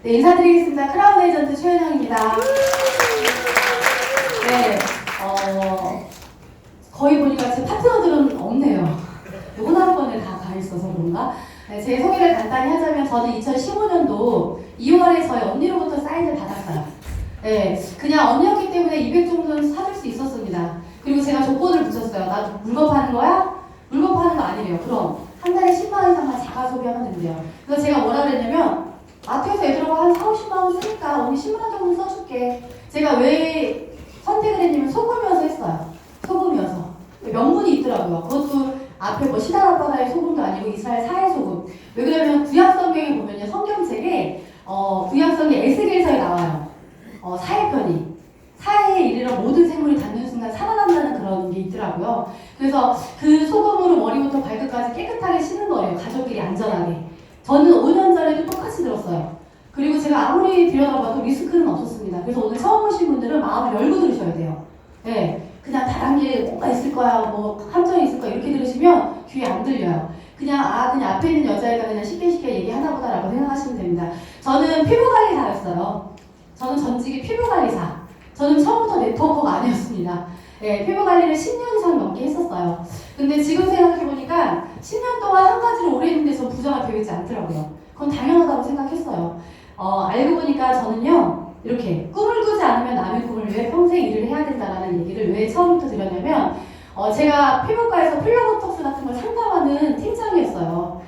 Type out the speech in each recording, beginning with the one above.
네, 인사드리겠습니다. 크라운 에이전트 최은영입니다. 네, 거의 보니까 제 파트너들은 없네요. 누구나 한 번에 다 가 있어서 그런가? 네, 제 소개를 간단히 하자면 저는 2015년도 2월에 저희 언니로부터 사인을 받았어요. 네, 그냥 언니였기 때문에 200 정도는 사줄 수 있었습니다. 그리고 제가 조건을 붙였어요. 나 물건 파는 거야? 물건 파는 거 아니래요. 그럼 한 달에 10만 원 이상만 자가 소비하면 된대요. 그래서 제가 뭐라 그랬냐면 마트에서 애들하고 한 4, 50만 원 쓰니까 언니 10만 원 정도 써줄게. 제가 왜 선택을 했냐면 소금이어서 했어요. 소금이어서. 명분이 있더라고요. 그것도 앞에 뭐 시단 앞바다의 소금도 아니고 이스라엘 사해 소금. 왜 그러냐면 구약 성경에 보면요. 성경책에 구약 성경 에스겔서에 나와요. 사해편이. 사해에 이르러 모든 생물이 닿는 순간 살아난다는 그런 게 있더라고요. 그래서 그 소금으로 머리부터 발끝까지 깨끗하게 씻는 거예요. 가족끼리 안전하게. 저는 5년 전에도 똑같이 들었어요. 그리고 제가 아무리 들여다봐도 리스크는 없었습니다. 그래서 오늘 처음 오신 분들은 마음을 열고 들으셔야 돼요. 네, 그냥 다단계 뭔가 있을 거야, 뭐 함정이 있을 거야 이렇게 들으시면 귀에 안 들려요. 그냥 앞에 있는 여자애가 그냥 쉽게 얘기하나 보다라고 생각하시면 됩니다. 저는 피부관리 잘했어요. 저는 전직이 피부관리사. 저는 처음부터 네트워커가 아니었습니다. 네, 피부관리를 10년 이상 넘게 했었어요. 근데 지금 생각해보니까 10년 동안 한 가지를 오래 했는데 전 부자가 되어 있지 않더라고요. 그건 당연하다고 생각했어요. 알고 보니까 저는요, 이렇게 꿈을 꾸지 않으면 남의 꿈을 위해 평생 일을 해야 된다는 얘기를 왜 처음부터 드렸냐면, 제가 피부과에서 필러보톡스 같은 걸 상담하는 팀장이었어요.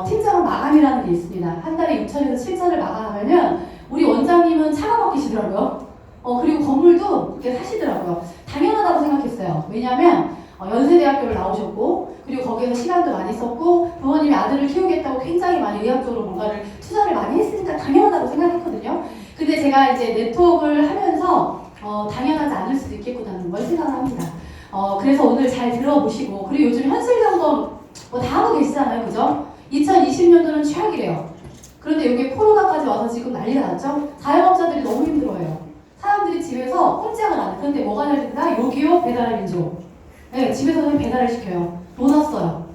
팀장은 마감이라는 게 있습니다. 한 달에 6천에서 7천을 마감하면은 우리 원장님은 차가 바뀌시더라고요. 그리고 건물도 이렇게 사시더라고요. 당연하다고 생각했어요. 왜냐면 연세대학교를 나오셨고, 그리고 거기에서 시간도 많이 썼고, 부모님이 아들을 키우겠다고 굉장히 많이 의학적으로 뭔가를 투자를 많이 했으니까 당연하다고 생각했거든요. 근데 제가 이제 네트워크를 하면서 당연하지 않을 수도 있겠구나는 걸 생각을 합니다. 그래서 오늘 잘 들어보시고, 그리고 요즘 현실 점검 다 하고 계시잖아요. 그죠? 2020년도는 최악이래요. 그런데 여기 코로나까지 와서 지금 난리가 났죠? 자영업자들이 너무 힘들어해요. 사람들이 집에서 꼼짝을 안 해. 그런데 뭐가 잘 된다? 요기요 배달의 민족. 네, 집에서는 배달을 시켜요. 돈 왔어요.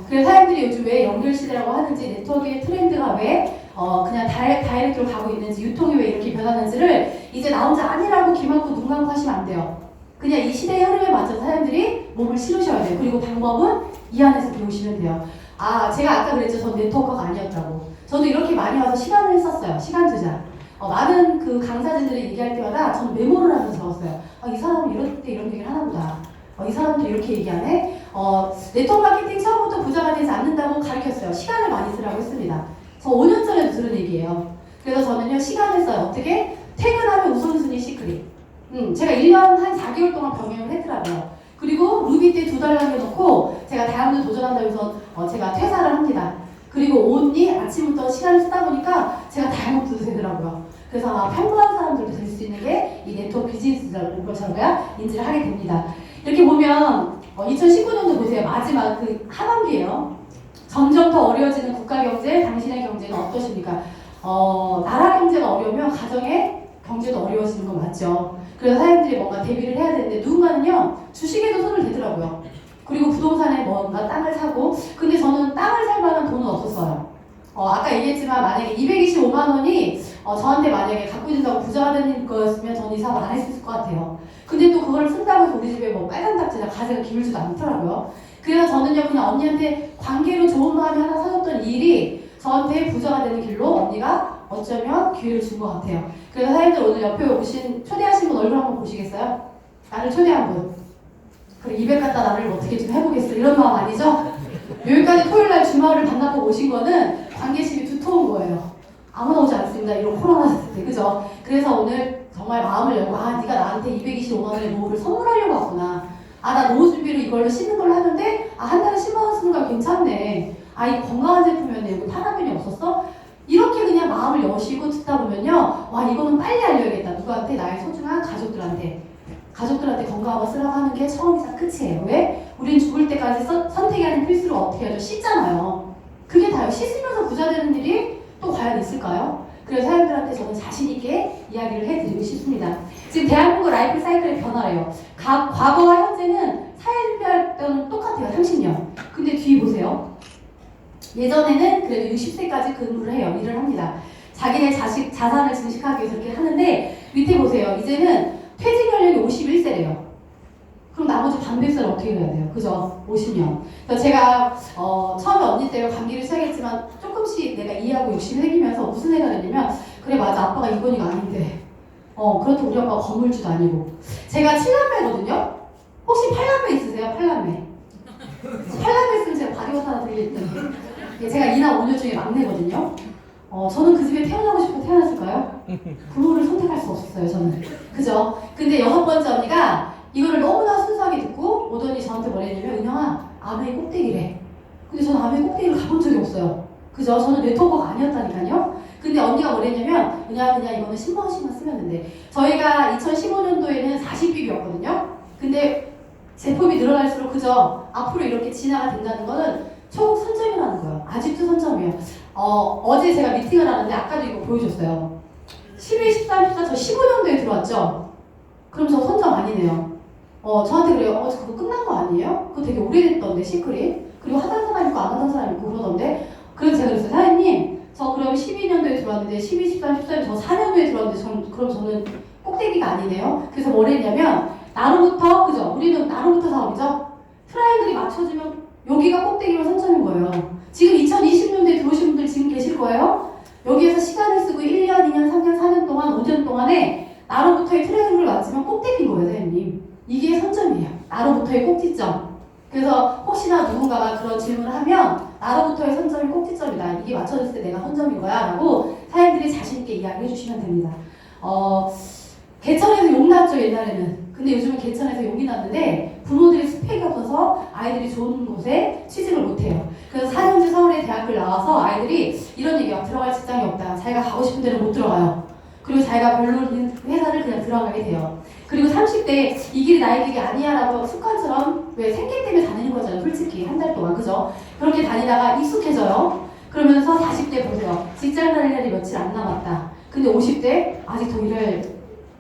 그래서 사람들이 요즘 왜 연결시대라고 하는지, 네트워크의 트렌드가 왜 그냥 다이렉트로 가고 있는지, 유통이 왜 이렇게 변하는지를 이제 나 혼자 아니라고 귀 막고 눈 감고 하시면 안 돼요. 그냥 이 시대의 흐름에 맞춰서 사람들이 몸을 실으셔야 돼요. 그리고 방법은 이 안에서 배우시면 돼요. 제가 아까 그랬죠. 전 네트워커가 아니었다고. 저도 이렇게 많이 와서 시간을 썼어요. 시간 투자. 많은 그 강사진들이 얘기할 때마다 저는 메모를 하면서 적었어요. 이 사람은 이럴 때 이런 얘기를 하나 보다. 이 사람도 이렇게 얘기하네. 네트워크 마케팅 처음부터 부자가 되지 않는다고 가르쳤어요. 시간을 많이 쓰라고 했습니다. 저 5년 전에도 들은 얘기예요. 그래서 저는요, 시간을 써요. 어떻게? 퇴근하면 우선순위 시크릿. 제가 1년 한 4개월 동안 병행을 했더라고요. 그리고 루비 때 2달 남겨놓고 제가 다이아몬드 도전한다고 해서 제가 퇴사를 합니다. 그리고 온리 아침부터 시간을 쓰다 보니까 제가 다이아몬드도 되더라고요. 그래서 평범한 사람들도 될 수 있는 게 이 네트워크 비즈니스라는 것을 인지를 하게 됩니다. 이렇게 보면 2019년도 보세요. 마지막 그 하반기예요. 점점 더 어려워지는 국가 경제, 당신의 경제는 어떠십니까? 나라 경제가 어려우면 가정의 경제도 어려워지는 거 맞죠? 그래서 사람들이 뭔가 대비를 해야 되는데, 누군가는요 주식에도 손을 대더라고요. 그리고 부동산에 뭔가 땅을 사고. 근데 저는 땅을 살 만한 돈은 없었어요. 아까 얘기했지만 만약에 225만 원이 저한테 만약에 갖고 있는다고 부자가 되는 거였으면 저는 이 사업 안 했을 것 같아요. 근데 또 그걸 쓴다고 해서 우리 집에 뭐 빨간 딱지나 가재가 기울지도 않더라고요. 그래서 저는요, 그냥 언니한테 관계로 좋은 마음이 하나 사줬던 이 일이 저한테 부자가 되는 길로 언니가 어쩌면 기회를 준 것 같아요. 그래서 사장님들 오늘 옆에 오신, 초대하신 분 얼굴 한번 보시겠어요? 나를 초대한 분. 그래, 200 갖다 나를 어떻게 좀 해보겠어. 이런 마음 아니죠? 여기까지 토요일날 주말을 반납하고 오신 거는 관계심이 두터운 거예요. 아무나 오지 않습니다. 이런 코로나 때, 그죠? 그래서 오늘 정말 마음을 열고, 네가 나한테 225만 원의 노후를 선물하려고 왔구나. 나 노후 준비로 이걸로 씻는 걸로 하는데, 한 달에 10만 원 쓰는 거 괜찮네. 이거 건강한 제품이었네. 이거 파라벤이 없었어? 이렇게 그냥 마음을 여시고 듣다 보면요, 이거는 빨리 알려야겠다. 누구한테? 나의 소중한 가족들한테 건강하고 쓰라고 하는 게 처음이자 끝이에요. 왜? 우린 죽을 때까지 선택이 아닌 필수로 어떻게 하죠? 씻잖아요. 그게 다요. 씻으면서 부자 되는 일이 또 과연 있을까요? 그래서 사람들한테 저는 자신있게 이야기를 해드리고 싶습니다. 지금 대한민국 라이프 사이클의 변화래요. 과거와 현재는 사회준비할 똑같아요. 30년. 근데 뒤 보세요. 예전에는 그래도 60세까지 근무를 해요. 일을 합니다. 자기네 자산을 증식하기 위해서 이렇게 하는데 밑에 보세요. 이제는 퇴직 연령이 51세래요. 그럼 나머지 반백세를 어떻게 해야 돼요? 그죠? 50년. 그래서 제가 처음에 언니 때문에 감기를 시작했지만 조금씩 내가 이해하고 욕심이 생기면서 무슨 생각을 했냐면 그래 맞아 아빠가 이건이가 아닌데 그렇다고 우리 아빠가 건물주도 아니고 제가 7남매거든요? 혹시 8남매 있으세요? 8남매. 8남매 있으면 제가 바리오사 하나 드리겠더니 제가 이남 5녀 중에 막내거든요? 저는 그 집에 태어나고 싶어 태어났을까요? 부모를 선택할 수 없었어요 저는. 그죠? 근데 6번째 언니가 이거를 너무나 순수하게 듣고 오더니 저한테 뭐랬냐면 은영아 아메이 꼭대기래. 근데 저는 아메이 꼭대기를 가본 적이 없어요. 그죠? 저는 네트워커가 아니었다니까요. 근데 언니가 뭐랬냐면 그냥 이거는 10만원씩만 쓰면 된대. 저희가 2015년도에는 40BB였거든요. 근데 제품이 늘어날수록 그죠? 앞으로 이렇게 진화가 된다는 거는 총 선점이라는 거예요. 아직도 선점이에요. 어제 제가 미팅을 하는데 아까도 이거 보여줬어요. 11, 13, 14, 저 15년도에 들어왔죠? 그럼 저 선점 아니네요. 저한테 그래요. 그거 끝난 거 아니에요? 그거 되게 오래됐던데, 시크릿. 그리고 하던 사람 있고 안 하던 사람 있고 그러던데. 그래서 제가 그랬어요. 사장님, 저 그럼 12년도에 들어왔는데, 12, 13, 14년 저 4년도에 들어왔는데, 그럼 저는 꼭대기가 아니네요. 그래서 뭘 했냐면, 나로부터, 그죠? 우리는 나로부터 사업이죠? 트라이앵글이 맞춰지면 여기가 꼭대기로 선점인 거예요. 지금 2020년도에 들어오신 분들 지금 계실 거예요? 여기에서 시간을 쓰고 1년, 2년, 3년, 4년 동안, 5년 동안에 나로부터의 트라이앵글을 맞추면 꼭대기인 거예요, 사장님. 이게 선점이에요. 나로부터의 꼭지점. 그래서 혹시나 누군가가 그런 질문을 하면 나로부터의 선점이 꼭지점이다. 이게 맞춰졌을 때 내가 선점인 거야. 라고 사장님들이 자신있게 이야기해 주시면 됩니다. 개천에서 욕 났죠, 옛날에는. 근데 요즘은 개천에서 욕이 났는데 부모들이 스펙이 없어서 아이들이 좋은 곳에 취직을 못해요. 그래서 4년제 서울의 대학교를 나와서 아이들이 이런 얘기가 들어갈 직장이 없다. 자기가 가고 싶은 데는 못 들어가요. 그리고 자기가 별로인 회사를 그냥 들어가게 돼요. 그리고 30대 이 길이 나의 길이 아니야 라고 습관처럼 왜 생계 때문에 다니는 거잖아요. 솔직히 한 달 동안. 그죠? 그렇게 다니다가 익숙해져요. 그러면서 40대 보세요. 직장 다닐 날이 며칠 안 남았다. 근데 50대 아직 더 일할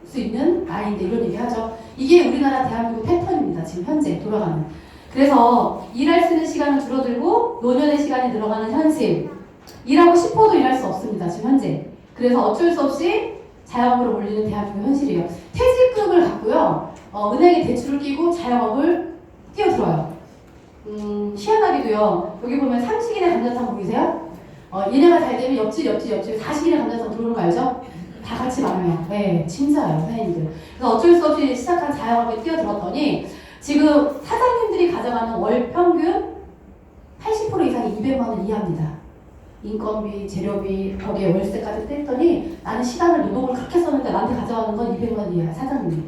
수 있는 나이인데 이런 얘기 하죠. 이게 우리나라 대한민국 패턴입니다. 지금 현재 돌아가는. 그래서 일할 수 있는 시간은 줄어들고 노년의 시간이 늘어가는 현실. 일하고 싶어도 일할 수 없습니다. 지금 현재. 그래서 어쩔 수 없이 자영업으로 몰리는 대한민국 현실이에요. 퇴직금을 갖고요. 은행에 대출을 끼고 자영업을 뛰어들어요. 희한하게도요. 여기 보면 삼식인의 감자탕 보이세요? 얘네가 잘 되면 옆집 40인의 감자탕 들어오는 거 알죠? 다 같이 많아요. 네, 진짜예요, 사장님들. 그래서 어쩔 수 없이 시작한 자영업에 뛰어들었더니 지금 사장님들이 가져가는 월 평균 80% 이상이 200만 원 이하입니다. 인건비, 재료비, 거기에 월세까지 뗐더니 나는 시간을 노동을 그렇게 썼는데 나한테 가져가는 건 200만 원 이하야, 사장님이.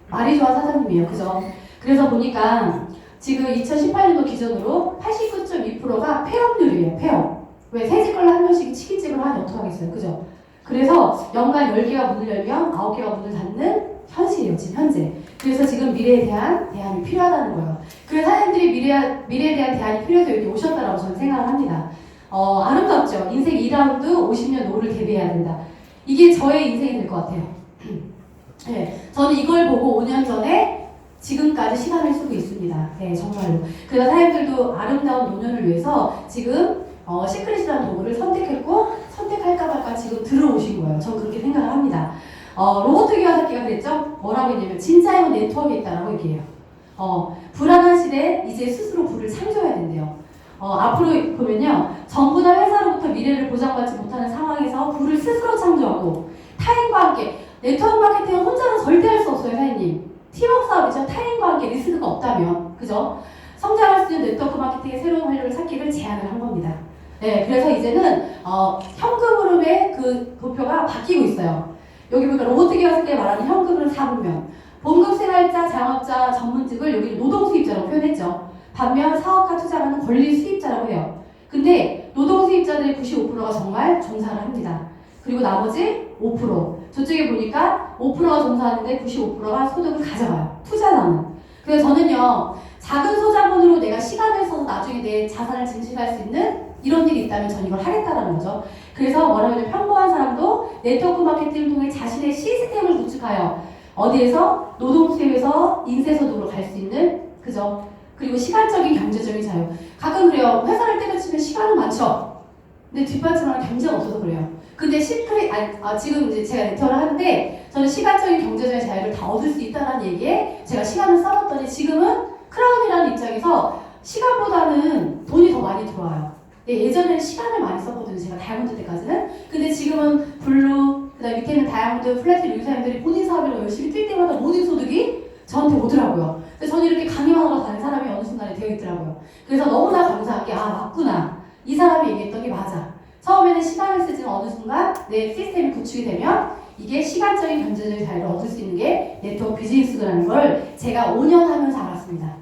말이 좋아 사장님이에요, 그죠? 그래서 보니까 지금 2018년도 기준으로 89.2%가 폐업률이에요, 폐업. 왜 새집걸로 한 명씩 치킨집을 하니 어떡하겠어요, 그죠? 그래서 연간 10개가 문을 열면 9개가 문을 닫는 현실이에요, 지금 현재. 그래서 지금 미래에 대한 대안이 필요하다는 거예요. 그래서 사람들이 미래에 대한 대안이 필요해서 여기 오셨다라고 저는 생각을 합니다. 아름답죠? 인생 2라운드 50년 노를 대비해야 된다. 이게 저의 인생이 될 것 같아요. 네, 저는 이걸 보고 5년 전에 지금까지 시간을 쓰고 있습니다. 네, 정말로. 그래서 사람들도 아름다운 노년을 위해서 지금 시크릿이라는 도구를 선택했고 선택할까 말까 지금 들어오신 거예요. 전 그렇게 생각을 합니다. 로버트 기와사키가 그랬죠? 뭐라고 했냐면 진짜의 네트워크에 있다라고 얘기해요. 불안한 시대에 이제 스스로 부를 창조해야 된대요. 앞으로 보면요. 정부나 회사로부터 미래를 보장받지 못하는 상황에서 부를 스스로 창조하고 타인과 함께 네트워크 마케팅은 혼자는 절대 할 수 없어요, 사장님. 팀워크 사업이죠. 타인과 함께 리스크가 없다면. 그죠? 성장할 수 있는 네트워크 마케팅의 새로운 활력을 찾기를 제안을 한 겁니다. 네, 그래서 이제는 현금 흐름의 그 도표가 바뀌고 있어요. 여기 보니까 로버트 기와사키가 말하는 현금 흐름 4분면 봉급 생활자, 자영업자, 전문직을 여기 노동 수입자라고 표현했죠. 반면 사업가 투자하는 권리 수입자라고 해요. 근데 노동 수입자들의 95%가 정말 종사를 합니다. 그리고 나머지 5%. 저쪽에 보니까 5%가 종사하는데 95%가 소득을 가져가요. 투자자는. 그래서 저는요. 작은 소자본으로 내가 시간을 써서 나중에 내 자산을 증식할 수 있는 이런 일이 있다면 전 이걸 하겠다라는 거죠. 그래서 뭐라고 하냐면 평범한 사람도 네트워크 마케팅을 통해 자신의 시스템을 구축하여 어디에서 노동수입에서 인쇄소득으로 갈 수 있는 그죠? 그리고 시간적인 경제적인 자유. 가끔 그래요. 회사를 때려치면 시간은 많죠. 근데 뒷받침하는 경제가 없어서 그래요. 근데 지금 이제 제가 렉처를 하는데 저는 시간적인 경제적인 자유를 다 얻을 수 있다는 얘기에 제가 시간을 써봤더니 지금은 크라운이라는 입장에서 시간보다는 돈이 더 많이 들어와요. 예전에는 시간을 많이 썼거든요. 제가 다이아몬드 때까지는. 근데 지금은 블루, 그 다음 밑에는 다이아몬드, 플래티넘 유사님들이 본인 사업으로 열심히 뛸 때마다 모든 소득이 저한테 오더라고요. 그래서 저는 이렇게 강의만 하러 다니는 사람이 어느 순간에 되어 있더라고요. 그래서 너무나 감사한 게, 아, 맞구나. 이 사람이 얘기했던 게 맞아. 처음에는 시간을 쓰지만 어느 순간 내 시스템이 구축이 되면 이게 시간적인 경제적인 자유를 얻을 수 있는 게 네트워크 비즈니스라는 걸 제가 5년 하면서 알았습니다.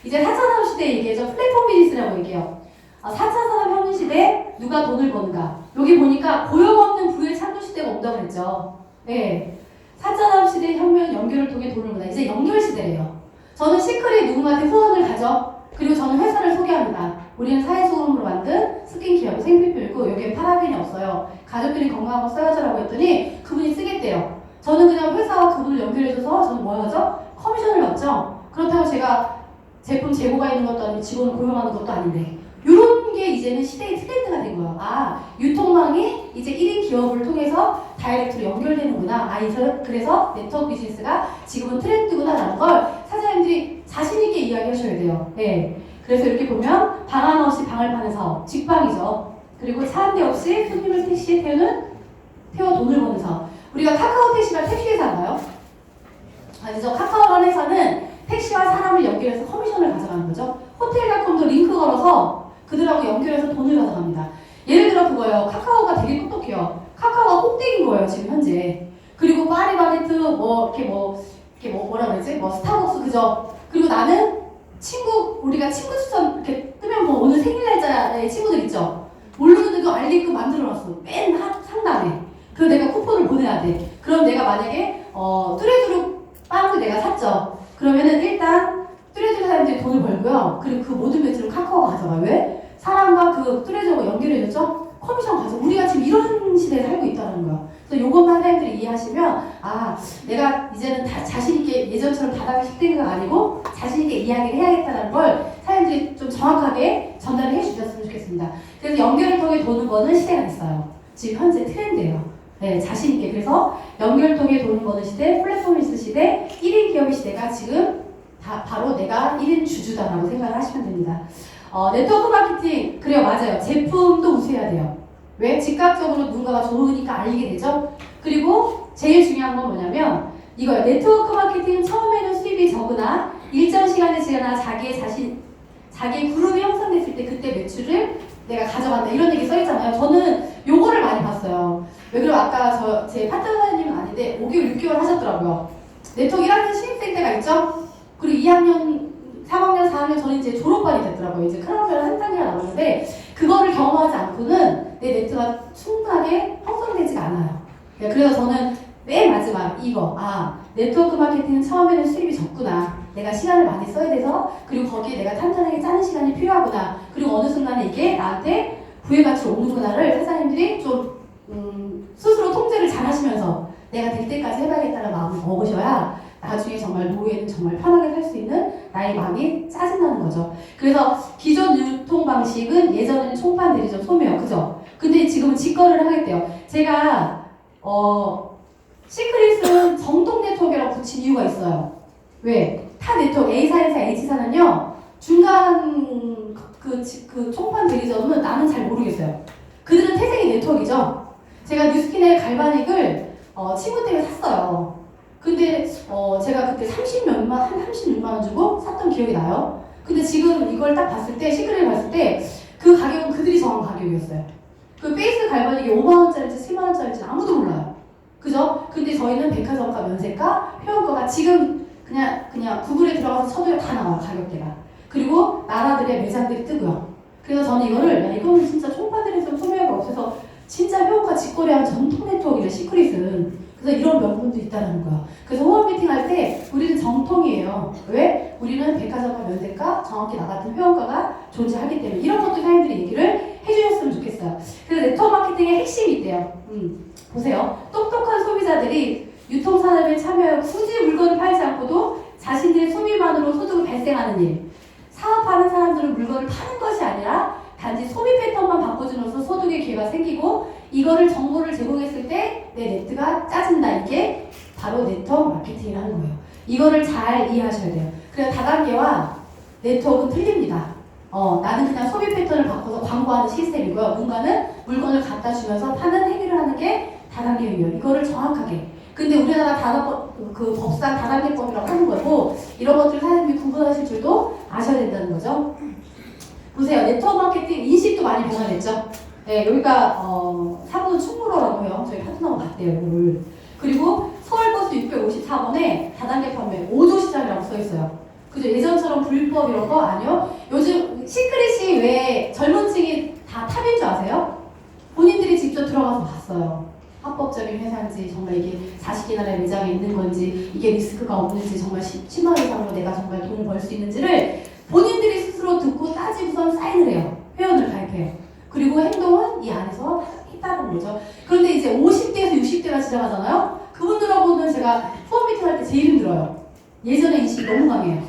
이제 4차 산업 시대 얘기해서 플랫폼 비즈니스라고 얘기해요. 4차 산업 혁명 시대 누가 돈을 버는가? 여기 보니까 고용 없는 부의 창조 시대가 온다고 그랬죠. 네. 4차 산업 시대 혁명 연결을 통해 돈을 버다. 이제 연결 시대예요. 저는 시크릿 누군가한테 후원을 가죠. 그리고 저는 회사를 소개합니다. 우리는 사회소금으로 만든 스킨케어, 생필품이고 여기에 파라벤이 없어요. 가족들이 건강한 거 써야죠라고 했더니 그분이 쓰겠대요. 저는 그냥 회사와 그분을 연결해줘서 저는 뭐 하죠? 커미션을 받죠. 그렇다고 제가 제품 재고가 있는 것도 아니고 직원을 고용하는 것도 아닌데 이런 게 이제는 시대의 트렌드가 된 거예요. 아, 유통망이 이제 1인 기업을 통해서 다이렉트로 연결되는구나. 그래서 네트워크 비즈니스가 지금은 트렌드구나라는 걸 사장님들이 자신있게 이야기하셔야 돼요. 네. 그래서 이렇게 보면 방 하나 없이 방을 파는 사업, 직방이죠. 그리고 차 한 대 없이 손님을 택시에 태워 돈을 버는 사업. 우리가 카카오 택시가 택시회사인가요? 아니죠. 카카오라는 회사는 택시와 사람을 연결해서 커미션을 가져가는 거죠. 호텔닷컴도 링크 걸어서 그들하고 연결해서 돈을 가져갑니다. 예를 들어 그거예요. 카카오가 되게 똑똑해요. 카카오가 꼭대기인 거예요, 지금 현재. 그리고 파리바게트, 뭐라 그러지? 스타벅스, 그죠? 그리고 나는 우리가 친구 추천 이렇게 뜨면 뭐 오늘 생일날짜에 친구들 있죠? 모르는데도 알리고 만들어놨어. 맨 상단에. 그래서 내가 쿠폰을 보내야 돼. 그럼 내가 만약에, 뚜레쥬르 빵을 내가 샀죠? 그러면은 일단, 뚜레쥬르 사람들이 돈을 벌고요. 그리고 그 모든 매출을 카카오가 가져가요. 왜? 사람과 그 뚜레쥬르가 연결해줬죠? 커미션 가져. 우리가 지금 이런 시대에 살고 있다는 거예요. 그래서 요것만 사람들이 이해하시면, 아, 내가 이제는 자신있게 예전처럼 바닥에 식대가 아니고 자신있게 이야기를 해야겠다는 걸 사람들이 좀 정확하게 전달을 해주셨으면 좋겠습니다. 그래서 연결을 통해 돈을 버는 시대가 됐어요. 지금 현재 트렌드예요. 네, 자신있게. 그래서 연결을 통해 돈을 버는 시대, 플랫폼이스 시대, 1인 기업의 시대가 지금 바로 내가 1인 주주다라고 생각을 하시면 됩니다. 네트워크 마케팅, 그래요, 맞아요. 제품도 우수해야 돼요. 왜? 즉각적으로 누군가가 좋으니까 알리게 되죠. 그리고 제일 중요한 건 뭐냐면 이거예요. 네트워크 마케팅 처음에는 수입이 적으나 일정 시간이 지나 자기의 그룹이 형성됐을 때 그때 매출을 내가 가져간다. 이런 얘기 써있잖아요. 저는 요거를 많이 봤어요. 왜 그러면 아까 제 파트너님은 아닌데 5개월, 6개월 하셨더라고요. 네트워크 1학년 신입생 때가 있죠. 그리고 2학년, 3학년, 4학년 저는 이제 졸업반이 됐더라고요. 이제 크라운별로 한 단계가 남았는데 그거를 경험하지 않고는 내 네트가 충분하게 형성되지가 않아요. 네, 그래서 저는 맨 마지막 네트워크 마케팅은 처음에는 수입이 적구나. 내가 시간을 많이 써야 돼서 그리고 거기에 내가 탄탄하게 짜는 시간이 필요하구나. 그리고 어느 순간에 이게 나한테 부의 가치로 오는구나를 사장님들이 좀 스스로 통제를 잘 하시면서 내가 될 때까지 해봐야겠다는 마음을 먹으셔야 나중에 정말 노후에는 정말 편하게 살 수 있는 나의 마음이 짜증나는 거죠. 그래서 기존 유통 방식은 예전에는 총판 대리점 소매요. 그죠? 근데 지금은 직거래를 하겠대요. 제가 시크릿은 정통 네트워크라고 붙인 이유가 있어요. 왜? 타 네트워크 A사에서 H사는요 중간 그 총판 대리점은 나는 잘 모르겠어요. 그들은 태생이 네트워크이죠. 제가 뉴스킨의 갈바닉을 친구 때문에 샀어요. 근데 제가 그때 36만 원 주고 샀던 기억이 나요. 근데 지금 이걸 딱 봤을 때 시크릿을 봤을 때 그 가격은 그들이 정한 가격이었어요. 그 페이스 갈바닉이 5만원짜리인지 7만원짜리인지 아무도 몰라요. 그죠? 근데 저희는 백화점가, 면세가, 회원가가 지금 그냥 구글에 들어가서 쳐도 다 나와요, 가격대가. 그리고 나라들의 매장들이 뜨고요. 그래서 저는 이거는 진짜 총파들에서 소매가 없어서 진짜 회원가 직거래한 전통 네트워크이래, 시크릿은. 그래서 이런 명분도 있다는 거야. 그래서 호흡 미팅 할 때 우리는 정통이에요. 왜? 우리는 백화점과 면세가, 정확히 나 같은 회원가가 존재하기 때문에 이런 것도 사람들이 얘기를 해주셨으면 좋겠어요. 그래서 네트워크 마케팅의 핵심이 있대요. 보세요. 똑똑한 소비자들이 유통산업에 참여하여 굳이 물건을 팔지 않고도 자신들의 소비만으로 소득을 발생하는 일. 사업하는 사람들은 물건을 파는 것이 아니라 단지 소비 패턴만 바꿔줌으로써 소득의 기회가 생기고 이거를 정보를 제공했을 때 내 네트가 짜진다. 이게 바로 네트워크 마케팅이라는 거예요. 이거를 잘 이해하셔야 돼요. 그래서 다단계와 네트워크는 틀립니다. 나는 그냥 소비 패턴을 바꿔서 광고하는 시스템이고요. 누군가는 물건을 갖다 주면서 파는 행위를 하는 게 다단계예요. 이거를 정확하게. 근데 우리나라 법상 다단계법이라고 하는 거고 이런 것들 사장님이 구분하실 줄도 아셔야 된다는 거죠. 보세요. 네트워크 마케팅 인식도 많이 변화됐죠. 네, 여기가 사무는 충무로라고 해요. 저희 파트너가 봤대요. 이거를. 그리고 서울버스 654번에 다단계 판매 5조 시장이라고 써있어요. 그죠? 예전처럼 불법 이런 거 아니요. 요즘 시크릿이 왜 젊은 층이 다 탑인 줄 아세요? 본인들이 직접 들어가서 봤어요. 합법적인 회사인지 정말 이게 40개나라의 매장에 있는 건지 이게 리스크가 없는지 정말 10만 원 이상으로 내가 정말 돈을 벌 수 있는지를 본인들이 스스로 듣고 따지고선 사인을 해요. 회원을 가입해요. 그리고 행동은 이 안에서 했다는 거죠. 그런데 이제 50대에서 60대가 지나가잖아요. 그분들하고는 제가 수업 미팅 할 때 제일 힘들어요. 예전에 인식이 너무 강해요.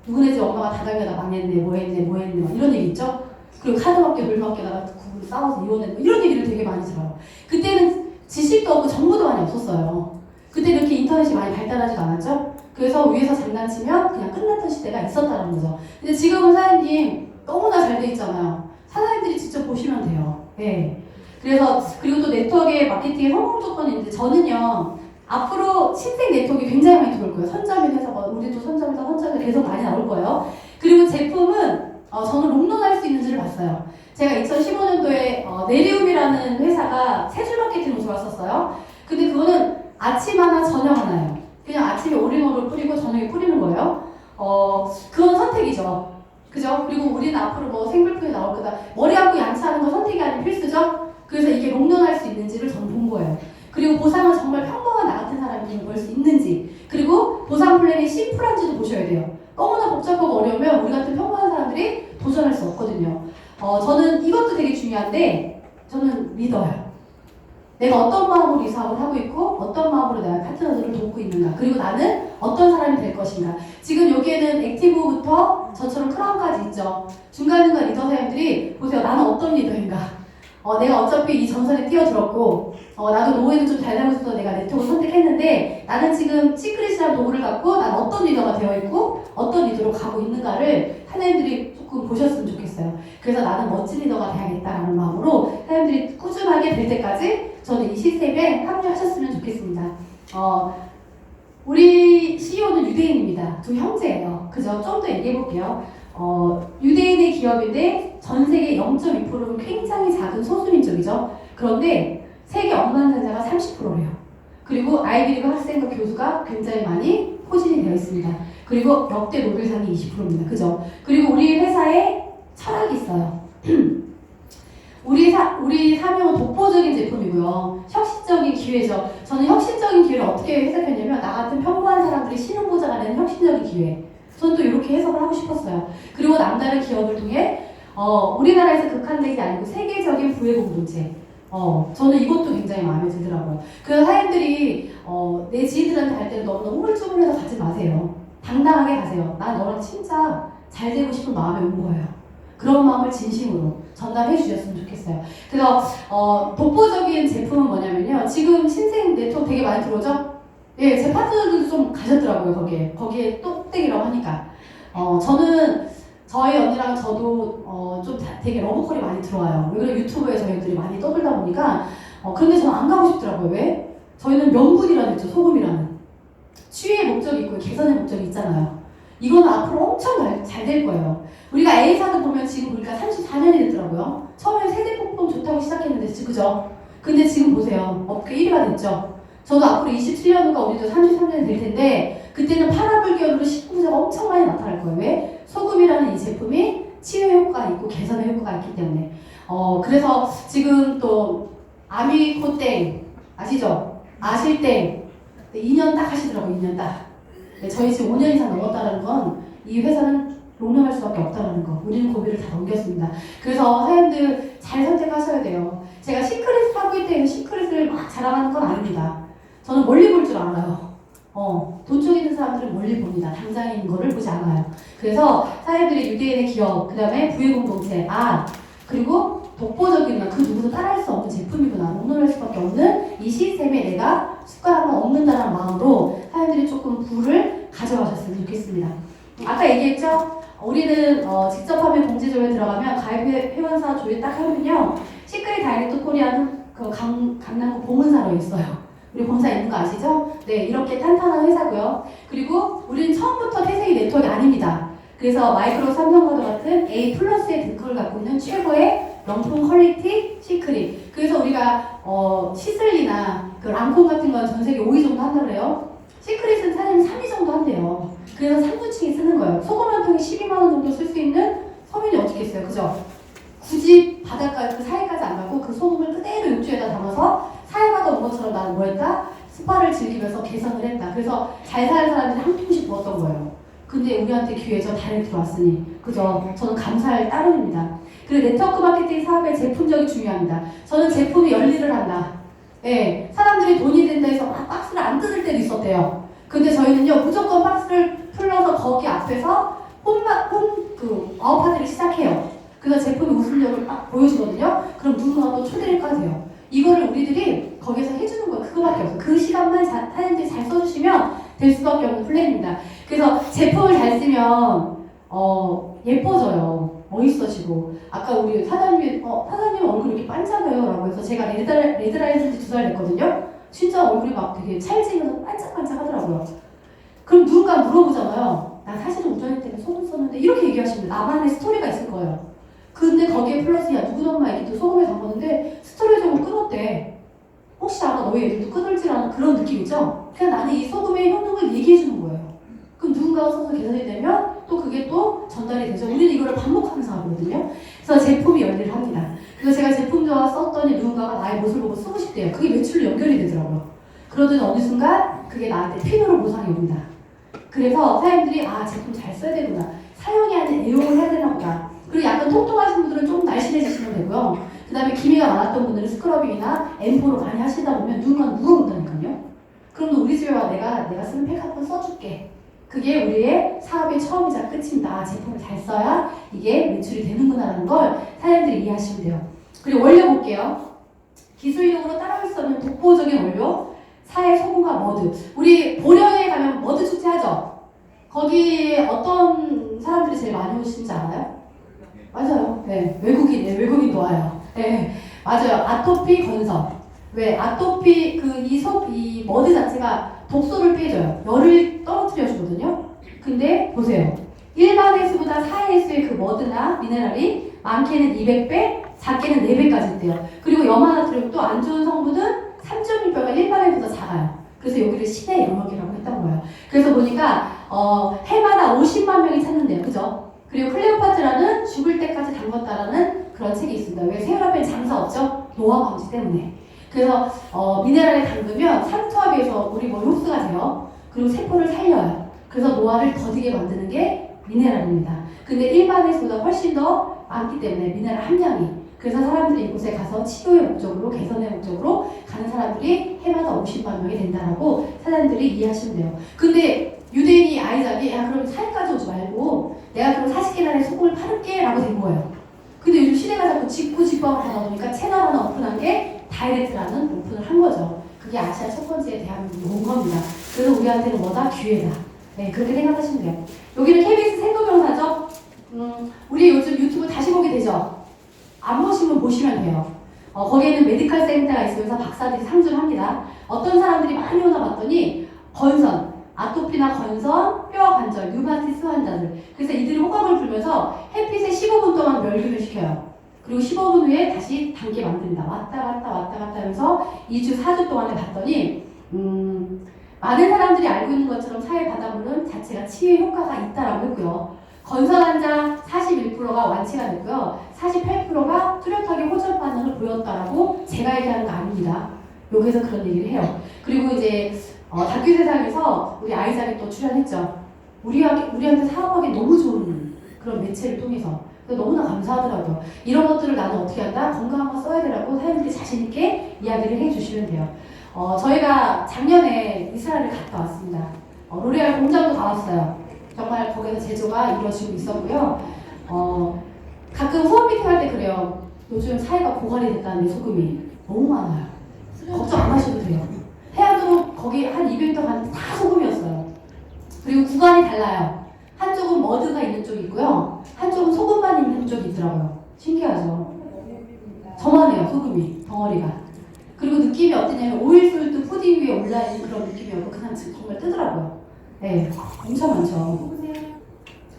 누구네 집 엄마가 다단계다 망했네, 뭐 했네, 막 이런 얘기 있죠? 그리고 카드밖에 물밖에다가 구글로 싸워서 이혼했네, 이런 얘기를 되게 많이 들어요. 그때는 지식도 없고 정보도 많이 없었어요. 그때 이렇게 인터넷이 많이 발달하지도 않았죠? 그래서 위에서 장난치면 그냥 끝났던 시대가 있었다는 거죠. 근데 지금은 사장님 너무나 잘 돼 있잖아요. 사장님들이 직접 보시면 돼요. 네. 그래서 그리고 또 네트워크의 마케팅의 성공 조건이 있는데 저는요. 앞으로 신생 네트워크가 굉장히 많이 들어올 거예요. 선점인에서 우리도 선점이 계속 많이 나올 거예요. 그리고 제품은 저는 롱런할 수 있는지를 봤어요. 제가 2015년도에 네리움이라는 회사가 세 줄 마케팅을 들어왔었어요. 근데 그거는 아침 하나, 저녁 하나예요. 그냥 아침에 올인원을 뿌리고 저녁에 뿌리는 거예요. 그건 선택이죠. 그죠? 그리고 우리는 앞으로 뭐 생필품이 나올 거다. 머리 감고 양치하는 건 선택이 아닌 필수죠? 그래서 이게 롱런할 수 있는지를 저는 본 거예요. 그리고 보상은 정말 평범한 나 같은 사람이 벌 수 있는지, 그리고 보상 플랜이 심플한지도 보셔야 돼요. 너무나 복잡하고 어려우면 우리 같은 평범한 사람들이 도전할 수 없거든요. 저는 이것도 되게 중요한데 저는 믿어요. 내가 어떤 마음으로 이 사업을 하고 있고 어떤 마음으로 내가 파트너들을 돕고 있는가, 그리고 나는 어떤 사람이 될 것인가. 지금 여기에는 액티브부터 저처럼 크라운까지 있죠. 중간중간 리더 사람들이 보세요. 나는 어떤 리더인가. 내가 어차피 이 전선에 뛰어들었고 나도 노예는 좀 잘 되고 싶어서 내가 네트워크를 선택했는데 나는 지금 시크릿이라는 도구를 갖고 난 어떤 리더가 되어 있고 어떤 리더로 가고 있는가를 사장님들이 조금 보셨으면 좋겠어요. 그래서 나는 멋진 리더가 돼야겠다라는 마음으로 사장님들이 꾸준하게 될 때까지 저는 이 시스템에 합류하셨으면 좋겠습니다. 우리 CEO는 유대인입니다. 두 형제예요. 그죠? 좀 더 얘기해 볼게요. 유대인의 기업인데 전 세계 0.2%는 굉장히 작은 소수민족이죠. 그런데 세계 억만장자가 30%예요. 그리고 아이비리그 학생과 교수가 굉장히 많이 포진이 되어 있습니다. 그리고 역대 노벨상이 20%입니다. 그죠? 그리고 우리 회사에 철학이 있어요. 우리 사명은 독보적인 제품이고요. 혁신적인 기회죠. 저는 혁신적인 기회를 어떻게 해석했냐면 나 같은 평범한 사람들이 신흥부자가 되는 혁신적인 기회. 저는 또 이렇게 해석을 하고 싶었어요. 그리고 남다른 기업을 통해 우리나라에서 극한되지 아니고 세계적인 부의 공동체. 저는 이것도 굉장히 마음에 들더라고요. 그래서 사람들이 내 지인들한테 갈 때는 너무 우물쭈물해서 가지 마세요. 당당하게 가세요. 난 너랑 진짜 잘 되고 싶은 마음에 온 거예요. 그런 마음을 진심으로 전달해 주셨으면 좋겠어요. 그래서 독보적인 제품은 뭐냐면요. 지금 신생 네트워크 되게 많이 들어오죠? 예, 제 파트너들도 좀 가셨더라고요. 거기에 똑땡이라고 하니까. 저는 저희 언니랑 저도 좀 되게 러브콜이 많이 들어와요. 왜냐면 유튜브에 저희들이 많이 떠들다 보니까 근데 저는 안 가고 싶더라고요. 왜? 저희는 명분이라는 있죠. 소금이라는. 치유의 목적이 있고 개선의 목적이 있잖아요. 이거는 앞으로 엄청 잘 될 거예요. 우리가 A사도 보면 지금 보니까 34년이 됐더라고요. 처음에 세제폭풍 좋다고 시작했는데, 그죠? 근데 지금 보세요. 업계 1위가 됐죠? 저도 앞으로 27년 후가 우리도 33년이 될 텐데, 그때는 파라불기업으로 식품사가 엄청 많이 나타날 거예요. 왜? 소금이라는 이 제품이 치유 효과가 있고 개선의 효과가 있기 때문에. 그래서 지금 또 아미코땡 아시죠? 아실땡 2년 딱 하시더라고요. 2년 딱. 네, 저희 지금 5년 이상 넘었다는 건 이 회사는 롱런할 수밖에 없다는 거. 우리는 고비를 다 넘겼습니다. 그래서 사람들 잘 선택하셔야 돼요. 제가 시크릿 하고 있다고 시크릿을 막 자랑하는 건 아닙니다. 저는 멀리 볼 줄 알아요. 돈 쪽 있는 사람들은 멀리 봅니다. 당장에 있는 거를 보지 않아요. 그래서 사람들이 유대인의 기업, 그 다음에 부의 공동체, 그리고 독보적이구나, 그 누구도 따라할 수 없는 제품이구나, 롱런할 수밖에 없는 이 시스템에 내가 숟가락을 얹는다는 마음으로 사람들이 조금 부를 가져가셨으면 좋겠습니다. 아까 얘기했죠? 우리는 직접 화면 공지조에 들어가면 가입 회원사 조회 딱 하면요, 시크릿 다이렉트 코리아는 그 강남구 봉은사로 있어요. 우리 본사 있는 거 아시죠? 네, 이렇게 탄탄한 회사고요. 그리고 우리는 처음부터 태생이 네트워크 아닙니다. 그래서 마이크로 삼성과도 같은 A 플러스의 등급을 갖고 있는 최고의 명품 퀄리티 시크릿. 그래서 우리가 시슬리나 그 랑콤 같은 건 전 세계 5위 정도 한다고 해요. 시크릿은 사장님 3위 정도 한대요. 그래서 3부층이 쓰는 거예요. 소금 한 통에 12만 원 정도 쓸 수 있는 서민이 어떻게 했어요, 그죠? 굳이 바닷가 그 사이까지 안 가고 그 소금을 그대로 육주에다 담아서 사이마다 온 것처럼 나는 뭐 했다? 스파를 즐기면서 개선을 했다. 그래서 잘 사는 사람들이 한 통씩 부었던 거예요. 근데 우리한테 기회죠. 다이렉트로 왔으니. 그죠? 저는 감사할 따름입니다. 그리고 네트워크 마케팅 사업의 제품적이 중요합니다. 저는 제품이 열일을 한다. 예, 사람들이 돈이 된다 해서 막 박스를 안 뜯을 때도 있었대요. 근데 저희는요, 무조건 박스를 풀러서 거기 앞에서 아웃파티를 시작해요. 그래서 제품의 웃음력을 딱 보여주거든요. 그럼 누군가 또 초대를까지 해요. 이거를 우리들이 거기서 해주는 거예요. 그거밖에 없어요. 그 시간만 사장님들이 잘 써주시면 될 수밖에 없는 플랜입니다. 그래서 제품을 잘 쓰면 예뻐져요. 멋있어지고. 아까 우리 사장님 얼굴이 이렇게 반짝여요 라고 해서 제가 레드라인 쓴지 2달 됐거든요. 진짜 얼굴이 막 되게 찰지면서 반짝반짝 하더라고요. 그럼 누군가 물어보잖아요. 나 사실은 우전이 때문에 소금 썼는데 이렇게 얘기하시면 나만의 스토리가 있을 거예요. 근데 거기에 플러스, 야, 누구 엄마 애기도 소금에 담궜는데 스토리적으로 끊었대. 혹시 알아? 너희 애들도 끊을지라는 그런 느낌이죠? 그냥 나는 이 소금의 효능을 얘기해주는 거예요. 그럼 누군가가 써서 개선이 되면 또 그게 또 전달이 되죠. 우리는 이거를 반복하면서 하거든요. 그래서 제품이 열일을 합니다. 그래서 제가 제품 좋아 썼더니 누군가가 나의 모습을 보고 쓰고 싶대요. 그게 매출로 연결이 되더라고요. 그러더니 어느 순간 그게 나한테 피부로 보상이 옵니다. 그래서 사람들이 제품 잘 써야 되구나. 사용이 아닌 애용을 해야 되나 보다. 그리고 약간 통통하신 분들은 좀 날씬해지시면 되고요. 그 다음에 기미가 많았던 분들은 스크러빙이나 M4로 많이 하시다 보면 누군가는 물어본다니까요. 그럼 우리 집에 와, 내가 쓰는 팩 한번 써줄게. 그게 우리의 사업의 처음이자 끝입니다. 제품을 잘 써야 이게 매출이 되는구나라는 걸 사장님들이 이해하시면 돼요. 그리고 원료 볼게요. 기술력으로 따라올 수 없는 독보적인 원료, 사회 소금과 머드. 우리 보령에 가면 머드 축제 하죠? 거기 어떤 사람들이 제일 많이 오시는지 알아요? 맞아요. 네, 외국인도 와요. 네, 맞아요. 아토피 건성. 왜? 아토피 이 머드 자체가 독소를 빼줘요. 열을 떨어뜨려 주거든요. 근데 보세요. 일반 해수보다 사해수의 그 머드나 미네랄이 많게는 200배, 작게는 4배까지 있대요. 그리고 염화나트륨 또 안 좋은 성분은 3.1배가 일반 해수보다 작아요. 그래서 여기를 신의 영역이라고 했던 거예요. 그래서 보니까 해마다 50만 명이 찾는데요. 그죠? 그리고 클레오파트라는 죽을 때까지 담궜다라는 그런 책이 있습니다. 왜 세월합에 장사 없죠? 노화 방지 때문에. 그래서 미네랄에 담그면 산투압에 비해서 우리 몸이 흡수가 돼요. 그리고 세포를 살려요. 그래서 노화를 더디게 만드는 게 미네랄입니다. 근데 일반 해수보다 훨씬 더 많기 때문에 미네랄 함량이. 그래서 사람들이 이곳에 가서 치료의 목적으로, 개선의 목적으로 가는 사람들이 해마다 50만 명이 된다라고 사람들이 이해하시면 돼요. 근데 유대인이 아이작이 그럼 살까지 오지 말고 내가 그럼 40개나리 소금을 팔을게 라고 된 거예요. 근데 요즘 시대가 자꾸 직구직구하고 하다 보니까 채널 하나 오픈한 게 다이렉트라는 오픈을 한 거죠. 그게 아시아 첫 번째 대한민국이 온 겁니다. 그래서 우리한테는 뭐다? 기회다. 네, 그렇게 생각하시면 돼요. 여기는 KBS 생도병사죠? 우리 요즘 유튜브 다시 보게 되죠? 안 보시면 보시면 돼요. 거기에는 메디컬 센터가 있으면서 박사들이 상주를 합니다. 어떤 사람들이 많이 오나 봤더니 건선, 아토피나 건선, 뼈 관절, 류마티스 환자들. 그래서 이들이 호각을 불면서 햇빛에 15분 동안 멸균을 시켜요. 그리고 15분 후에 다시 담게 만듭니다. 왔다 갔다 하면서 2주, 4주 동안에 봤더니 많은 사람들이 알고 있는 것처럼 사회 바닷물은 자체가 치유에 효과가 있다라고 했고요. 건선 환자 41%가 완치가 됐고요. 48%가 뚜렷하게 호전 반응을 보였다라고 제가 얘기하는 거 아닙니다. 여기서 그런 얘기를 해요. 그리고 이제 다큐 세상에서 우리 아이작이 또 출연했죠. 우리한테 사업하기 너무 좋은 그런 매체를 통해서. 너무나 감사하더라고요. 이런 것들을 나는 어떻게 한다? 건강한 거 써야 되라고 사람들이 자신있게 이야기를 해주시면 돼요. 저희가 작년에 이스라엘을 갔다 왔습니다. 로레알 공장도 가봤어요. 정말 거기서 제조가 이루어지고 있었고요. 가끔 후원 미팅 할 때 그래요. 요즘 사회가 고갈이 됐다는데 소금이 너무 많아요. 걱정 안 하셔도 돼요. 해안도로 거기 한 200도 가는데 다 소금이었어요. 그리고 구간이 달라요. 한쪽은 머드가 있는 쪽이 있고요. 한쪽은 소금만 있는 쪽이 있더라고요. 신기하죠? 저만해요, 소금이, 덩어리가. 그리고 느낌이 어떠냐면 오일솔트 푸딩 위에 올라있는 그런 느낌이었고 그냥 정말 뜨더라고요. 네, 엄청 많죠.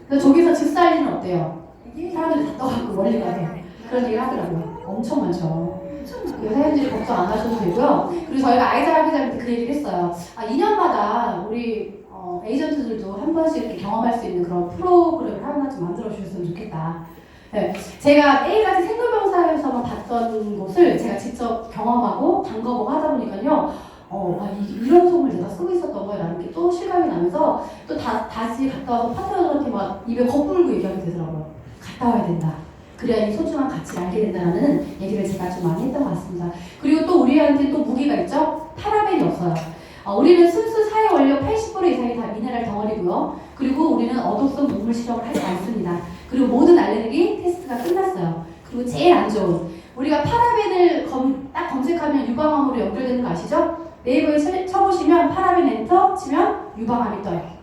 근데 저기서 즉살리는 어때요? 사람들이 다 떠갖고 멀리 가서 그런 얘기를 하더라고요. 엄청 많죠. 그래서 사람들이 걱정 안 하셔도 되고요. 그리고 저희가 아이자라 기자한테 그 얘기를 했어요. 2년마다 우리 에이전트들도 한 번씩 이렇게 경험할 수 있는 그런 프로그램을 하나 좀 만들어 주셨으면 좋겠다. 네, 제가 A가지 생로병사에서만 봤던 곳을 제가 직접 경험하고 담가보고 하다 보니까요. 이런 속을 내가 쓰고 있었던 거야 라는 게 또 실감이 나면서 또 다시 갔다 와서 파트너들한테 막 입에 겁불고 얘기하게 되더라고요. 갔다 와야 된다. 그래야 이 소중한 가치를 알게 된다는 얘기를 제가 좀 많이 했던 것 같습니다. 그리고 또 우리한테 또 무기가 있죠? 파라벤이 없어요. 우리는 순수 사회 원료 80% 이상이 다 미네랄 덩어리고요. 그리고 우리는 어독성 동물 실험을 하지 않습니다. 그리고 모든 알레르기 테스트가 끝났어요. 그리고 제일 안 좋은 우리가 파라벤을 딱 검색하면 유방암으로 연결되는 거 아시죠? 네이버에 쳐보시면 파라벤 엔터 치면 유방암이 떠요.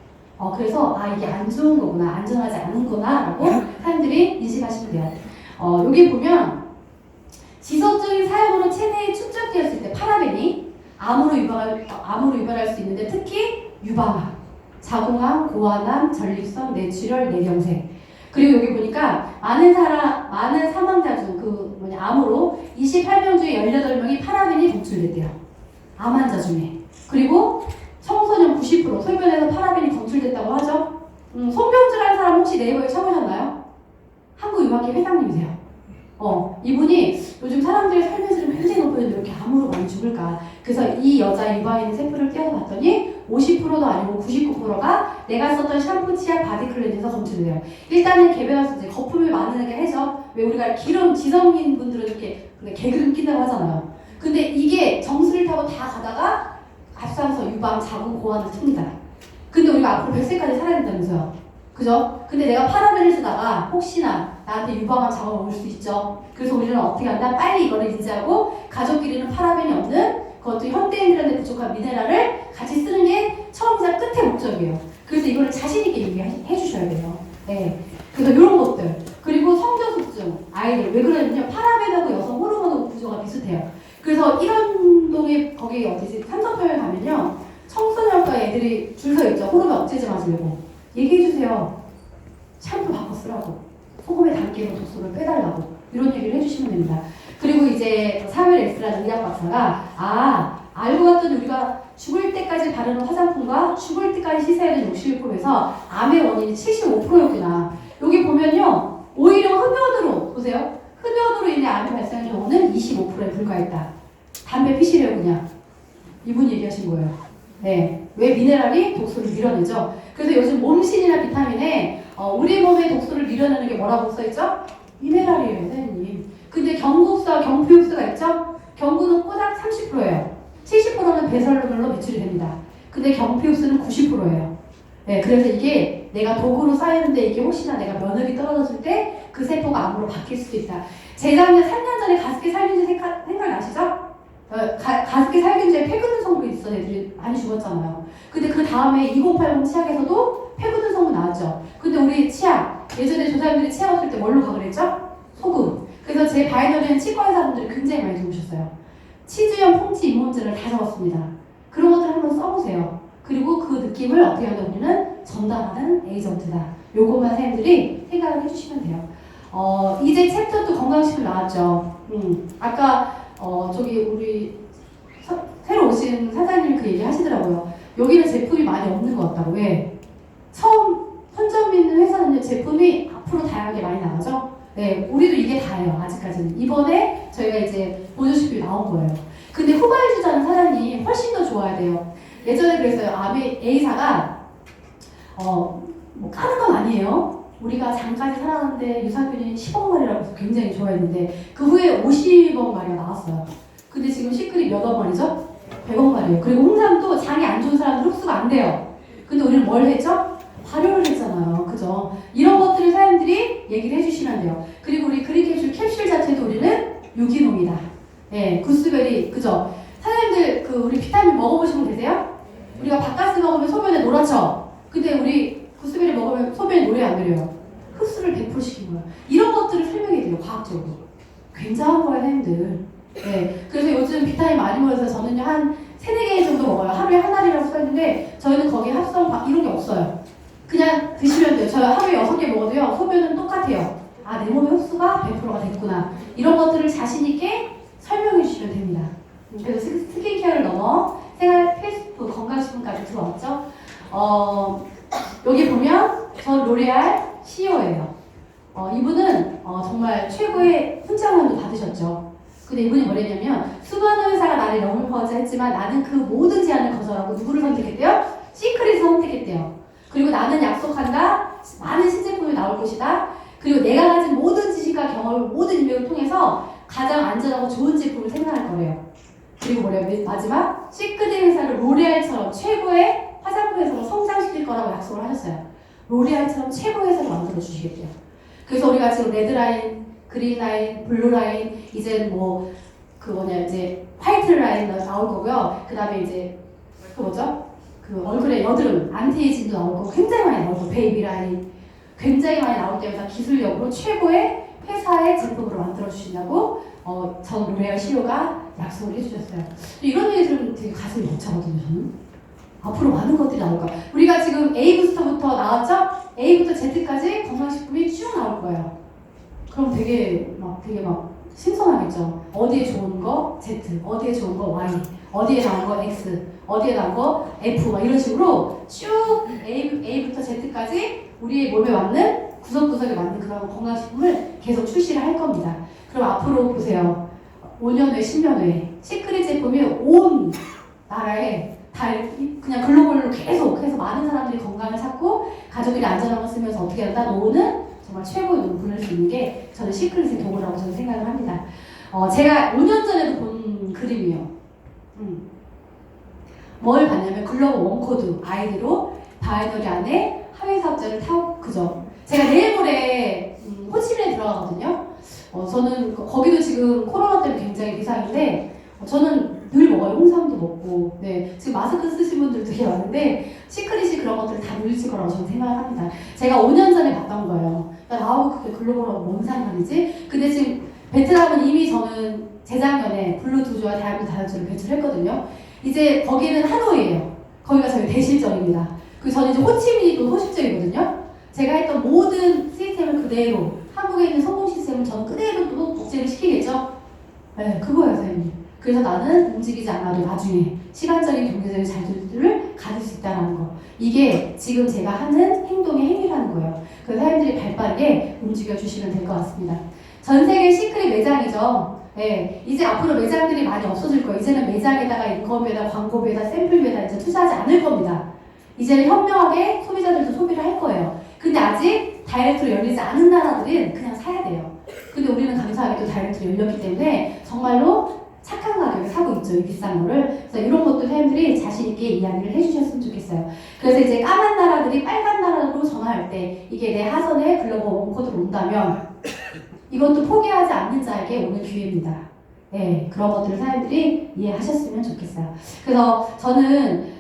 그래서 이게 안 좋은 거구나, 안전하지 않은구나 라고 사람들이 인식하시면 돼요. 여기 보면 지속적인 사용으로 체내에 축적되었을 때 파라벤이 암으로 유발할 수 있는데 특히 유방암, 자궁암, 고환암, 전립선, 뇌출혈, 뇌경색. 그리고 여기 보니까 많은 사망자 중 암으로 28명 중에 18명이 파라벤이 검출됐대요. 암 환자 중에. 그리고 청소년 90% 소변에서 파라벤이 검출됐다고 하죠. 손병주라는 사람 혹시 네이버에 쳐보셨나요? 한국유방기 회장님이세요. 이분이 요즘 사람들의 삶의 질은 굉장히 높은데 왜 이렇게 암으로 많이 죽을까? 그래서 이 여자 유방인 세포를 떼어서 봤더니 50%도 아니고 99%가 내가 썼던 샴푸, 치약, 바디 클렌저에서 검출돼요. 일단은 개별해서 이제 거품이 많으게 해서 왜 우리가 기름 지성인 분들은 이렇게 개기름 낀다고 하잖아요. 근데 이게 정수를 타고 다 가다가 앞서서 유방, 자궁, 고환을 틉니다. 근데 우리가 앞으로 100세까지 살아야 된다면서요. 그죠? 근데 내가 파라벤을 쓰다가 혹시나 나한테 유방암 자궁 올 수 있죠. 그래서 우리는 어떻게 한다? 빨리 이거를 인지하고 가족끼리는 파라벤이 없는 그것도 현대인들한테 부족한 미네랄을 같이 쓰는 게 처음이자 끝의 목적이에요. 그래서 이거를 자신있게 얘기해 주셔야 돼요. 네. 그래서 이런 것들. 그리고 성저숙증, 아이들. 왜 그러냐면요. 파라벤하고 여성 호르몬 구조가 비슷해요. 그래서 이런 동에 거기 어디지? 삼성병원 가면요. 청소년과 애들이 줄 서 있죠. 호르몬 억제제 맞으려고. 얘기해주세요. 샴푸 바꿔 쓰라고. 소금에 담기는 독소를 빼달라고. 이런 얘기를 해주시면 됩니다. 그리고 이제 사뮤엘 X라는 의학 박사가 알고 봤더니 우리가 죽을 때까지 바르는 화장품과 죽을 때까지 씻어야 되는 욕실품에서 암의 원인이 75%였구나. 여기 보면요. 오히려 흡연으로 보세요. 흡연으로 인해 암이 발생하는 경우는 25%에 불과했다. 담배 피시래요 그냥. 이분이 얘기하신 거예요. 네. 왜 미네랄이 독소를 밀어내죠? 그래서 요즘 몸신이나 비타민에 우리 몸의 독소를 밀어내는 게 뭐라고 써있죠? 미네랄이에요, 선생님. 근데 경구수와 경부육수가 있죠? 경구는 꼬박 30%예요. 70%는 배설물로 배출이 됩니다. 근데 경부육수는 90%예요. 네, 그래서 이게 내가 독으로 쌓이는데 이게 혹시나 내가 면역이 떨어졌을 때 그 세포가 암으로 바뀔 수도 있다. 재작년 3년 전에 가습기 살균제 생각나시죠? 가습기 살균제에 폐 굳는 성분이 있어 애들이 많이 죽었잖아요. 근데 그 다음에 2080 치약에서도 폐 굳는 성분 나왔죠. 근데 우리 치약, 예전에 조사님들이 치약 없을 때 뭘로 가글했죠? 소금. 그래서 제 바이너리는 치과 의사분들이 굉장히 많이 죽으셨어요. 치주염, 퐁치, 입문제를 다 적었습니다. 그런 것들 한번 써보세요. 그리고 그 느낌을 어떻게 하면 우리는 전달하는 에이전트다. 요것만 선생님들이 생각을 해주시면 돼요. 이제 챕터 또 건강식품 나왔죠. 아까 저기 우리 새로 오신 사장님이 그 얘기 하시더라고요. 여기는 제품이 많이 없는 것 같다고. 왜? 처음 선점 있는 회사는요, 제품이 앞으로 다양하게 많이 나가죠? 네, 우리도 이게 다예요, 아직까지는. 이번에 저희가 이제 보조식품이 나온 거예요. 근데 후발주자는 사장님 훨씬 더 좋아야 돼요. 예전에 그랬어요. A사가, 뭐 까는 건 아니에요. 우리가 장까지 살았는데 유산균이 10억 마리라고 해서 굉장히 좋아했는데 그 후에 50억 마리가 나왔어요. 근데 지금 시클이 몇억 마리죠? 100억 마리예요. 그리고 홍삼도 장이 안 좋은 사람들 흡수가 안 돼요. 근데 우리는 뭘 했죠? 발효를 했잖아요. 그죠? 이런 것들을 사람들이 얘기를 해주시면 돼요. 그리고 우리 그린 캡슐 자체도 우리는 유기농이다. 예, 구스베리, 그죠? 사장님들 우리 비타민 먹어보신 분 계세요? 우리가 바카스 먹으면 소변에 노랗죠? 근데 우리 구스베리 먹으면 소변에 노래 안 노려요. 흡수를 100% 시킨 거예요. 이런 것들을 설명해야 돼요, 과학적으로. 굉장한 거예요, 사장님들. 네, 그래서 요즘 비타민 많이 먹어서 저는요, 한 3-4개 정도 먹어요. 하루에 한 알이라고 써있는데, 저희는 거기에 합성, 이런 게 없어요. 그냥 드시면 돼요. 저 하루에 6개 먹어도요, 소변은 똑같아요. 아, 내 몸의 흡수가 100%가 됐구나. 이런 것들을 자신있게 설명해 주시면 됩니다. 그래서 스킨케어를 넘어 생활 패스트 건강식품까지 들어왔죠. 여기 보면 전 로레알 CEO예요. 이분은 정말 최고의 훈장만도 받으셨죠. 근데 이분이 뭐랬냐면 수많은 회사가 나를 영입하고자 했지만 나는 그 모든 제안을 거절하고 누구를 선택했대요? 시크릿을 선택했대요. 그리고 나는 약속한다. 많은 신제품이 나올 것이다. 그리고 내가 가진 모든 지식과 경험을 모든 인맥을 통해서 가장 안전하고 좋은 제품을 생산할 거래요. 그리고 뭐래요? 마지막 시크릿 회사를 로레알처럼 최고의 화장품 회사로 성장시킬 거라고 약속을 하셨어요. 로레알처럼 최고의 회사를 만들어 주시겠대요. 그래서 우리가 지금 레드라인, 그린라인, 블루라인, 이제 이제 화이트 라인 나올 거고요. 그 다음에 이제 얼굴에 여드름, 안티에이징도 나올 거고 굉장히 많이 나올 거고 베이비라인 굉장히 많이 나올 때마다 기술력으로 최고의 회사의 제품으로 만들어 주신다고 전 로레알 CEO가 약속을 해주셨어요. 이런 얘기 들으면 되게 가슴이 벅차거든요. 저는 앞으로 많은 것들이 나올 거예요. 우리가 지금 A부터부터 나왔죠? A부터 Z까지 건강식품이 쭉 나올 거예요. 그럼 되게 신선하겠죠. 어디에 좋은 거 Z, 어디에 좋은 거 Y, 어디에 나온 거 X, 어디에 나온 거 F 이런 식으로 쭉 A부터 Z까지 우리의 몸에 맞는 구석구석에 맞는 그런 건강식품을 계속 출시를 할 겁니다. 그럼 앞으로 보세요. 5년 후에 10년 후에 시크릿 제품이 온 나라에 다 그냥 글로벌로 계속 해서 많은 사람들이 건강을 찾고 가족들이 안전한 거 쓰면서 어떻게 한다? 노는 정말 최고의 노를 보낼 수 있는 게 저는 시크릿의 도구라고 저는 생각을 합니다. 제가 5년 전에도 본 그림이에요. 뭘 봤냐면 글로벌 원코드 아이디로 바이너리 안에 하위 사업자를 그죠? 제가 내일 모레 호치민에 들어가거든요. 저는 거기도 지금 코로나 때문에 굉장히 비상인데 저는 늘 먹어요. 홍삼도 먹고. 네, 지금 마스크 쓰신 분들 되게 많은데 시크릿이 그런 것들을 다 누리실 거라고 저는 생각을 합니다. 제가 5년 전에 봤던 거예요. 그러니까 그게 글로벌하고 뭔 상관이지? 근데 지금 베트남은 이미 저는 재작년에 블루2주와 다이아몬드 다이어트를 배출했거든요. 이제 거기는 하노이예요. 거기가 저희 대실적입니다. 그리고 저는 이제 호치민이 또 소실적이거든요. 제가 했던 모든 시스템을 그대로 한국에 있는 성공 시스템을 저는 그대로 또 복제를 시키겠죠? 네, 그거예요, 선생님. 그래서 나는 움직이지 않아도 나중에 시간적인 경제적인 자유를 가질 수 있다는 거. 이게 지금 제가 하는 행동의 행위라는 거예요. 그래서 사람들이 발빠르게 움직여주시면 될 것 같습니다. 전 세계 시크릿 매장이죠. 네, 이제 앞으로 매장들이 많이 없어질 거예요. 이제는 매장에다가 인건비에다 광고비에다 샘플비에다 이제 투자하지 않을 겁니다. 이제는 현명하게 소비자들도 소비를 할 거예요. 근데 아직 다이렉트로 열리지 않은 나라들은 그냥 사야 돼요. 근데 우리는 감사하게도 다이렉트로 열렸기 때문에 정말로 착한 가격에 사고 있죠. 이 비싼 거를. 그래서 이런 것도 사람들이 자신있게 이야기를 해주셨으면 좋겠어요. 그래서 이제 까만 나라들이 빨간 나라로 전환할 때 이게 내 하선에 글로벌 원코드로 온다면 이것도 포기하지 않는 자에게 오는 기회입니다. 네, 그런 것들을 사람들이 이해하셨으면 좋겠어요. 그래서 저는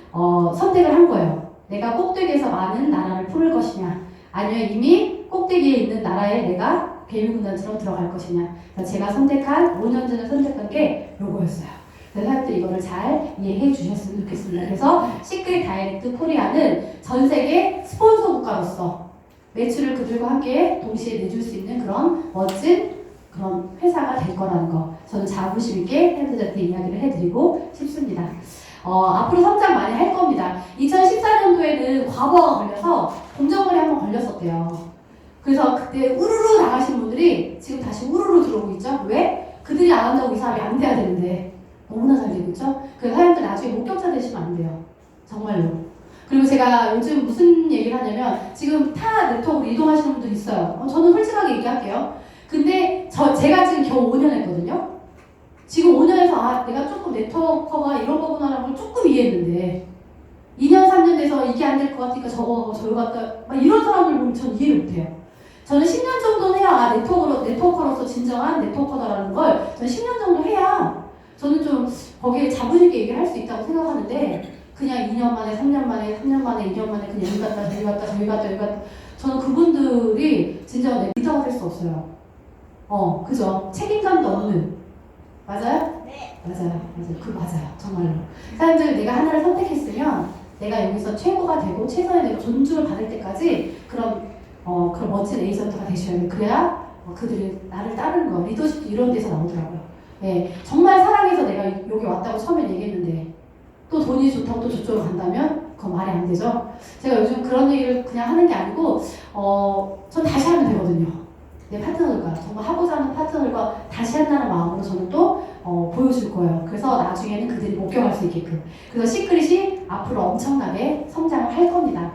선택을 한 거예요. 내가 꼭대기에서 많은 나라를 품을 것이냐 아니면 이미 꼭대기에 있는 나라에 내가 괴물군단처럼 들어갈 것이냐. 제가 5년 전에 선택한 게 요거였어요. 그래서 사람들이 이거를 잘 이해해 주셨으면 좋겠습니다. 그래서 시크릿 다이렉트 코리아는 전 세계 스폰서 국가로서 매출을 그들과 함께 동시에 내줄 수 있는 그런 멋진 그런 회사가 될 거라는 거. 저는 자부심 있게 팬들한테 이야기를 해드리고 싶습니다. 앞으로 성장 많이 할 겁니다. 2014년도에는 과부하가 걸려서 공정거래 한번 걸렸었대요. 그래서 그때 우르르 나가신 분들이 지금 다시 우르르 들어오고 있죠. 왜? 그들이 안 한다고 이 사람이 안 돼야 되는데 너무나 잘 되고 있죠. 그래서 사람들 나중에 목격자 되시면 안 돼요. 정말로. 그리고 제가 요즘 무슨 얘기를 하냐면 지금 타 네트워크로 이동하시는 분들 있어요. 저는 솔직하게 얘기할게요. 근데 제가 지금 겨우 5년 했거든요. 지금 5년에서 내가 조금 네트워크가 이런 거구나라는 걸 조금 이해했는데 2년, 3년 데서 이게 안 될 것 같으니까 저거 갔다 막 이런 사람들 보면 전 이해를 못해요. 저는 10년 정도는 해야 네트워커로서 진정한 네트워커다라는 걸 저는 10년 정도 해야 저는 좀 거기에 자부있게 얘기할 수 있다고 생각하는데 그냥 2년 만에 3년 만에 3년 만에 2년 만에 그냥 여기 갔다 저기 갔다 저기 갔다 여기 갔다 저는 그분들이 진정한 리더가 될 수 없어요. 그죠? 책임감도 없는. 맞아요? 네. 맞아요. 맞아요. 정말로. 사람들 내가 하나를 선택했으면 내가 여기서 최고가 되고 최선의 내가 존중을 받을 때까지 그런 멋진 에이전트가 되셔야 돼요. 그래야 그들이 나를 따르는 거, 리더십도 이런 데서 나오더라고요. 네, 정말 사랑해서 내가 여기 왔다고 처음에 얘기했는데 또 돈이 좋다고 또 저쪽으로 간다면 그건 말이 안 되죠. 제가 요즘 그런 얘기를 그냥 하는 게 아니고 전 다시 하면 되거든요. 내 파트너들과 정말 하고자 하는 파트너들과 다시 한다는 마음으로 저는 또 보여줄 거예요. 그래서 나중에는 그들이 목격할 수 있게끔. 그래서 시크릿이 앞으로 엄청나게 성장을 할 겁니다.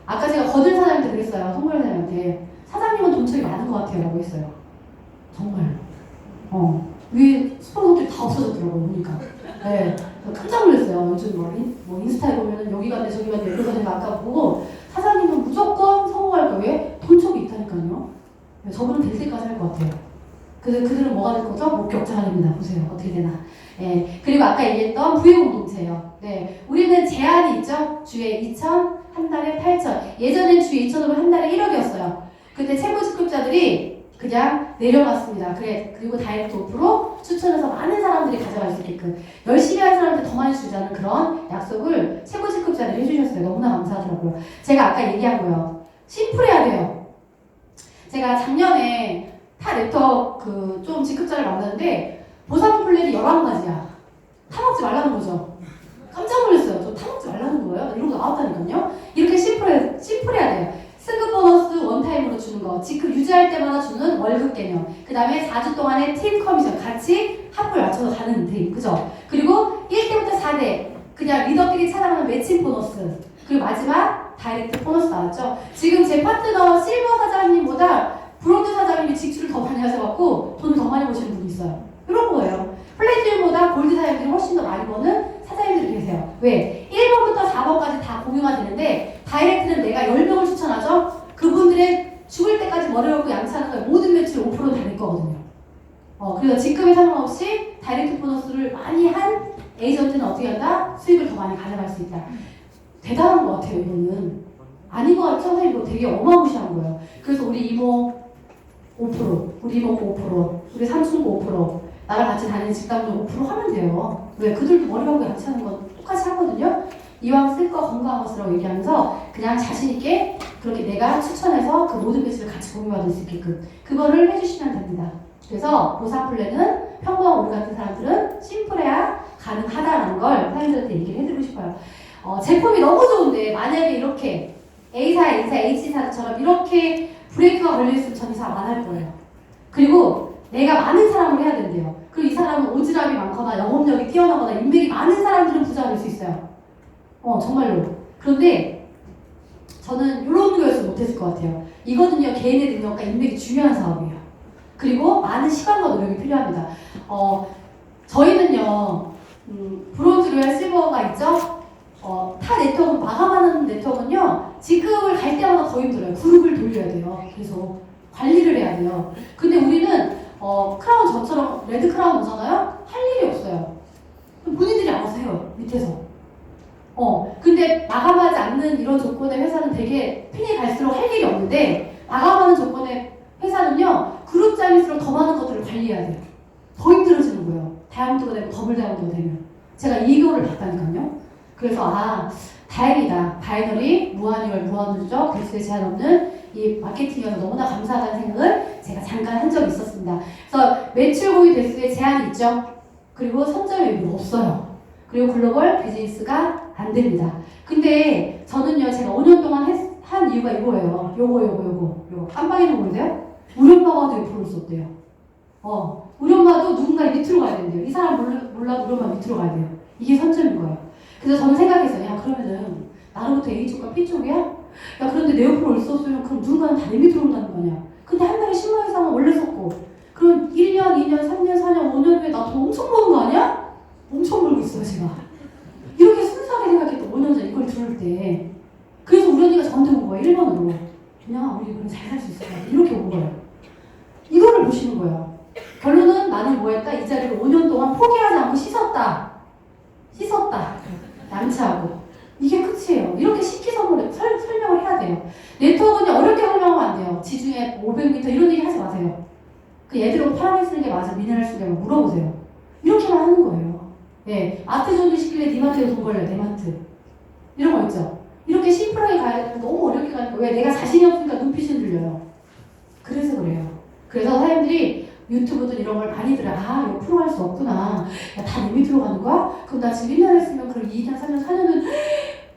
아까 제가 거들 사장님한테 그랬어요. 송별사님한테. 사장님은 돈처리 많은 것 같아요. 라고 했어요. 정말. 위에 스폰서들이 다 없어졌더라고요. 보니까. 네. 깜짝 놀랐어요. 요즘 뭐 인스타에 보면은 여기 갔네 저기 갔네 이러다 제가 아까 보고 사장님은 무조건 성공할 거예요. 왜? 돈척이 있다니까요. 저분은 될 때까지 할 것 같아요. 그들은 뭐가 될 거죠? 목격자가 됩니다. 보세요. 어떻게 되나. 네. 그리고 아까 얘기했던 부유공동체예요. 네. 우리는 제한이 있죠. 주에 2,000, 한 달에 8,000. 예전엔 주에 2,000으로 한 달에 1억이었어요. 근데 최고 직급자들이 그냥 내려놨습니다. 그리고 다이렉트 오프로 추천해서 많은 사람들이 가져갈 수 있게끔 열심히 한 사람한테 더 많이 주자는 그런 약속을 최고 직급자들이 해주셨어요. 너무나 감사하더라고요. 제가 아까 얘기한 거요. 심플해야 돼요. 제가 작년에 타 네트워크 좀 직급자를 만났는데 보상 플랜이 11가지야. 타먹지 말라는 거죠. 깜짝 놀랐어요. 저 타먹지 말라는 거예요? 이런 거 나왔다니까요. 이렇게 심플해야 돼요. 승급 보너스 원타임으로 주는 거, 직급 유지할 때마다 주는 월급 개념, 그 다음에 4주 동안의 팀 커미션 같이 합을 맞춰서 가는 팀, 그죠? 그리고 1대부터 4대 그냥 리더끼리 찾아가는 매칭 보너스, 그리고 마지막 다이렉트 보너스 나왔죠. 지금 제 파트너 실버 사장님보다 브론즈 사장님이 직수를 더 많이 하셔갖고 돈을 더 많이 버시는 분이 있어요. 이런 거예요. 플래티넘보다 골드 사장님들이 훨씬 더 많이 버는 사장님들이 계세요. 왜? 1번부터 4번까지 다 공유가 되는데 다이렉트는 내가 10명을 추천하죠? 그분들의 죽을 때까지 머리 얽고 양치하는 거에 모든 매출 5%는 다 낼 거거든요. 그래서 직급에 상관없이 다이렉트 보너스를 많이 한 에이전트는 어떻게 한다? 수익을 더 많이 가져갈 수 있다. 대단한 것 같아요, 이거는. 아닌 것 같죠? 선생님 이거 되게 어마무시한 거예요. 그래서 우리 이모 5%, 우리 이모 5%, 우리 삼촌 5%, 나랑 같이 다니는 직장도 5% 하면 돼요. 왜? 그들도 머리 감고 양치하는 건 똑같이 하거든요. 이왕 쓸 거 건강한 거 쓰라고 얘기하면서 그냥 자신있게 그렇게 내가 추천해서 그 모든 배치를 같이 공유받을 수 있게끔 그거를 해주시면 됩니다. 그래서 보상 플랜은 평범한 우리 같은 사람들은 심플해야 가능하다는 걸 사람들한테 얘기를 해드리고 싶어요. 제품이 너무 좋은데 만약에 이렇게 A사, A사, H사처럼 이렇게 브레이크가 걸려있으면 전 이 사람 안 할 거예요. 그리고 내가 많은 사람을 해야 된대요. 그리고 이 사람은 오지랖이 많거나 영업력이 뛰어나거나 인맥이 많은 사람들은 부자가 될 수 있어요. 정말로. 그런데 저는 이런 거에서 못했을 것 같아요. 이거는요, 개인의 능력과 인맥이 중요한 사업이에요. 그리고 많은 시간과 노력이 필요합니다. 저희는요, 브론즈, 로얄, 실버가 있죠? 타 네트워크, 마감하는 네트워크는요, 직급을 갈 때마다 더 힘들어요. 그룹을 돌려야 돼요. 계속 관리를 해야 돼요. 근데 우리는 크라운 저처럼 레드 크라운 오잖아요? 할 일이 없어요. 본인들이 알아서 해요. 밑에서. 근데 마감하지 않는 이런 조건의 회사는 되게 핀이 갈수록 할 일이 없는데 마감하는 조건의 회사는요, 그룹장일수록 더 많은 것들을 관리해야 돼요. 더 힘들어지는 거예요. 다이아몬드가 되고 더블 다이아몬드가 되면. 제가 이거를 봤다니까요. 그래서 다행이다. 바이너리, 무한유월, 무한누적, 개수에 제한 없는 이 마케팅이어서 너무나 감사하다는 생각을 제가 잠깐 한 적이 있었습니다. 그래서 매출 고유 대수에 제한이 있죠. 그리고 선점 외부 없어요. 그리고 글로벌 비즈니스가 안 됩니다. 근데 저는요, 제가 5년 동안 한 이유가 이거예요. 요거. 깜빡이는 보이세요? 우리 엄마가 되게 부를 수 없대요. 우리 엄마도 누군가 밑으로 가야 된대요. 이 사람 몰라도 우리 엄마 밑으로 가야 돼요. 이게 선점인 거예요. 그래서 저는 생각했어요. 야, 그러면은 나로부터 A쪽과 B쪽이야? 야, 그런데 내 옆으로 올 수 없으면 그럼 누군가는 다 내 밑으로 온다는 거 아니야? 근데 한 달에 10만 이상은 원래 썼고 그럼 1년, 2년, 3년, 4년, 5년 후에 나 돈 엄청 버는 거 아니야? 엄청 벌고 있어요, 제가. 이렇게 순수하게 생각했던 5년 전 이걸 들을 때. 그래서 우리 언니가 저한테 온 거예요. 1번으로. 그냥 우리 그럼 잘 살 수 있을 것 같아. 이렇게 온 거예요. 이거를 보시는 거예요. 결론은 나는 뭐 했다? 이 자리를 5년 동안 포기하지 않고 씻었다. 양치하고. 이게 끝이에요. 이렇게 쉽게 설명을 해야 돼요. 네트워크는 어렵게 설명하면 안 돼요. 지중해 500m 이런 얘기 하지 마세요. 그 얘들하고 파라밀 쓰는 게 맞아? 미네랄 쓰는 게 맞아? 물어보세요. 이렇게만 하는 거예요. 예, 아트 정도 시킬래? 니마트에 돈 벌래? 니마트. 이런 거 있죠? 이렇게 심플하게 가야 되는데 너무 어렵게 가니까 왜? 내가 자신이 없으니까 눈빛이 흔들려요. 그래서 그래요. 그래서 사람들이 유튜브든 이런 걸 많이 들어요. 아, 옆으로 갈 수 없구나. 야, 다 내 밑으로 가는 거야? 그럼 나 지금 1년 했으면 그럼 2년, 3년, 4년은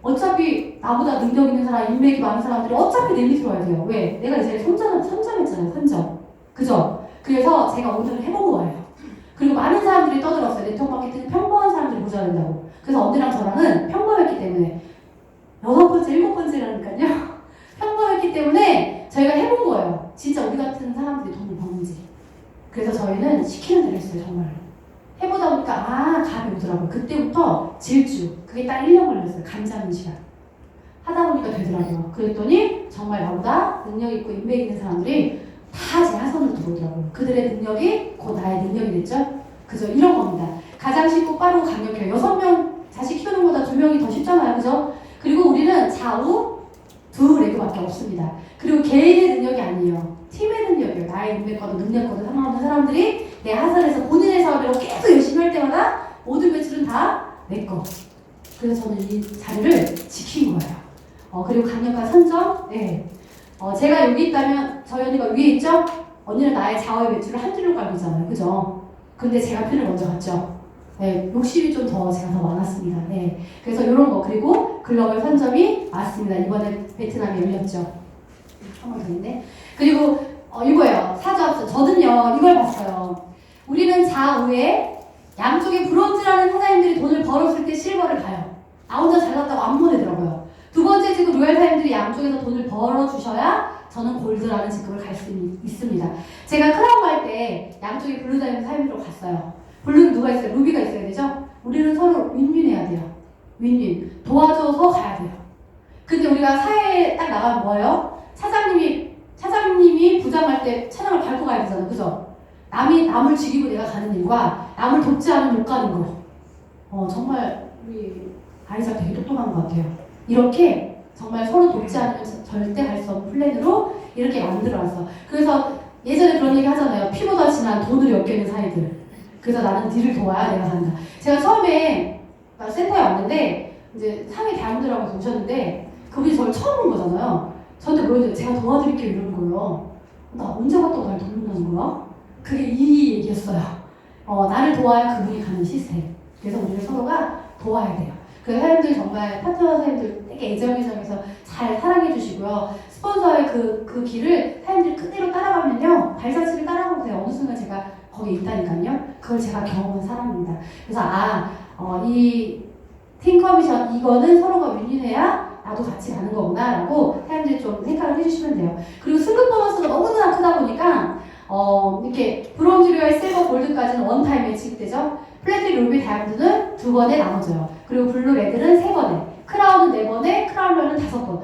어차피 나보다 능력 있는 사람, 인맥이 많은 사람들이 어차피 내 밑으로 와야 돼요. 왜? 내가 이제 선점했잖아요. 선점. 그죠? 그래서 제가 오늘 해본 거예요. 그리고 많은 사람들이 떠들었어요. 네트워크 마케팅은 평범한 사람들이 모자야 된다고. 그래서 언니랑 저랑은 평범했기 때문에 6번째, 7번째라니까요. 평범했기 때문에 저희가 해본 거예요. 진짜 우리 같은 사람들이 돈을 버는지. 그래서 저희는 시키는 대로 했어요. 정말로. 해보다 보니까 감이 오더라고요. 그때부터 질주. 그게 딱 1년 걸렸어요. 감 잡는 시간. 하다 보니까 되더라고요. 그랬더니 정말 나보다 능력 있고 인맥 있는 사람들이 다 제 하선으로 들어오더라고요. 그들의 능력이 곧 나의 능력이 됐죠. 그죠? 이런 겁니다. 가장 쉽고 빠르고 강력해요. 6명 자식 키우는 것보다 2명이 더 쉽잖아요. 그죠? 그리고 우리는 좌우 두 레그밖에 없습니다. 그리고 개인의 능력이 아니에요. 팀의 능력이에요. 나의 인맥과도 능력과도 상관없는 사람들이 내 하선에서 본인의 사업으로 계속 열심히 할 때마다 모든 매출은 다 내 거. 그래서 저는 이 자리를 지킨 거예요. 그리고 강력한 선점. 네. 제가 여기 있다면 저희 언니가 위에 있죠? 언니는 나의 좌우의 매출을 한 줄로 깔고 있잖아요. 그죠? 근데 제가 편을 먼저 갔죠. 네, 욕심이 좀 제가 더 많았습니다. 네. 그래서 이런 거. 그리고 글로벌 선점이 맞습니다. 이번에 베트남이 열렸죠. 한 번 더 있네. 그리고 이거예요. 사조합선. 저는요, 이걸 봤어요. 우리는 좌우에 양쪽에 브론즈라는 사장님들이 돈을 벌었을 때 실버를 가요. 나 혼자 잘났다고 안 보내더라고요. 두 번째 지금 로얄 사장님들이 양쪽에서 돈을 벌어주셔야 저는 골드라는 직급을 갈 수 있습니다. 제가 크라운 갈 때 양쪽에 블루 사장님들로 갔어요. 블루는 누가 있어요? 루비가 있어야 되죠? 우리는 서로 윈윈해야 돼요. 윈윈. 도와줘서 가야 돼요. 근데 우리가 사회에 딱 나가면 뭐예요? 차장님이 부장할 때 차장을 밟고 가야 되잖아요. 그죠? 남을 죽이고 내가 가는 일과 남을 돕지 않으면 못 가는 거. 정말 우리 아이작 되게 똑똑한 것 같아요. 이렇게 정말 서로 돕지 않으면 절대 갈 수 없는 플랜으로 이렇게 만들어놨어. 그래서 예전에 그런 얘기 하잖아요. 피보다 진한 돈을 엮이는 사이들. 그래서 나는 니를 도와야 내가 산다. 제가 처음에 센터에 왔는데 이제 상해 대학들하고 오셨는데 그분이 저를 처음 본 거잖아요. 저한테 뭐랬는데 제가 도와드릴게요 이러는 거예요. 나 언제 갔다고 날 돕는다는 거야? 그게 이 얘기였어요. 나를 도와야 그분이 가는 시스템. 그래서 우리는 서로가 도와야 돼요. 그래서 사람들 정말 파트너 사람들 되게 애정해서 잘 사랑해 주시고요. 스폰서의 그 길을 사람들이 그대로 따라가면요. 발자취를 따라가면 돼요. 어느 순간 제가 거기 있다니까요. 그걸 제가 경험한 사람입니다. 그래서 이 팀커미션 이거는 서로가 윈윈해야 나도 같이 가는 거구나 라고 사람들이 좀 생각을 해주시면 돼요. 그리고 승급 보너스가 너무나 크다 보니까 이렇게 브론즈, 로얄, 실버, 골드까지는 원타임에 지급되죠. 플래티넘, 루비, 다이아몬드는 2번에 나눠져요. 그리고 블루, 레드는 3번에, 크라운은 4번에, 크라운 롤은 5번.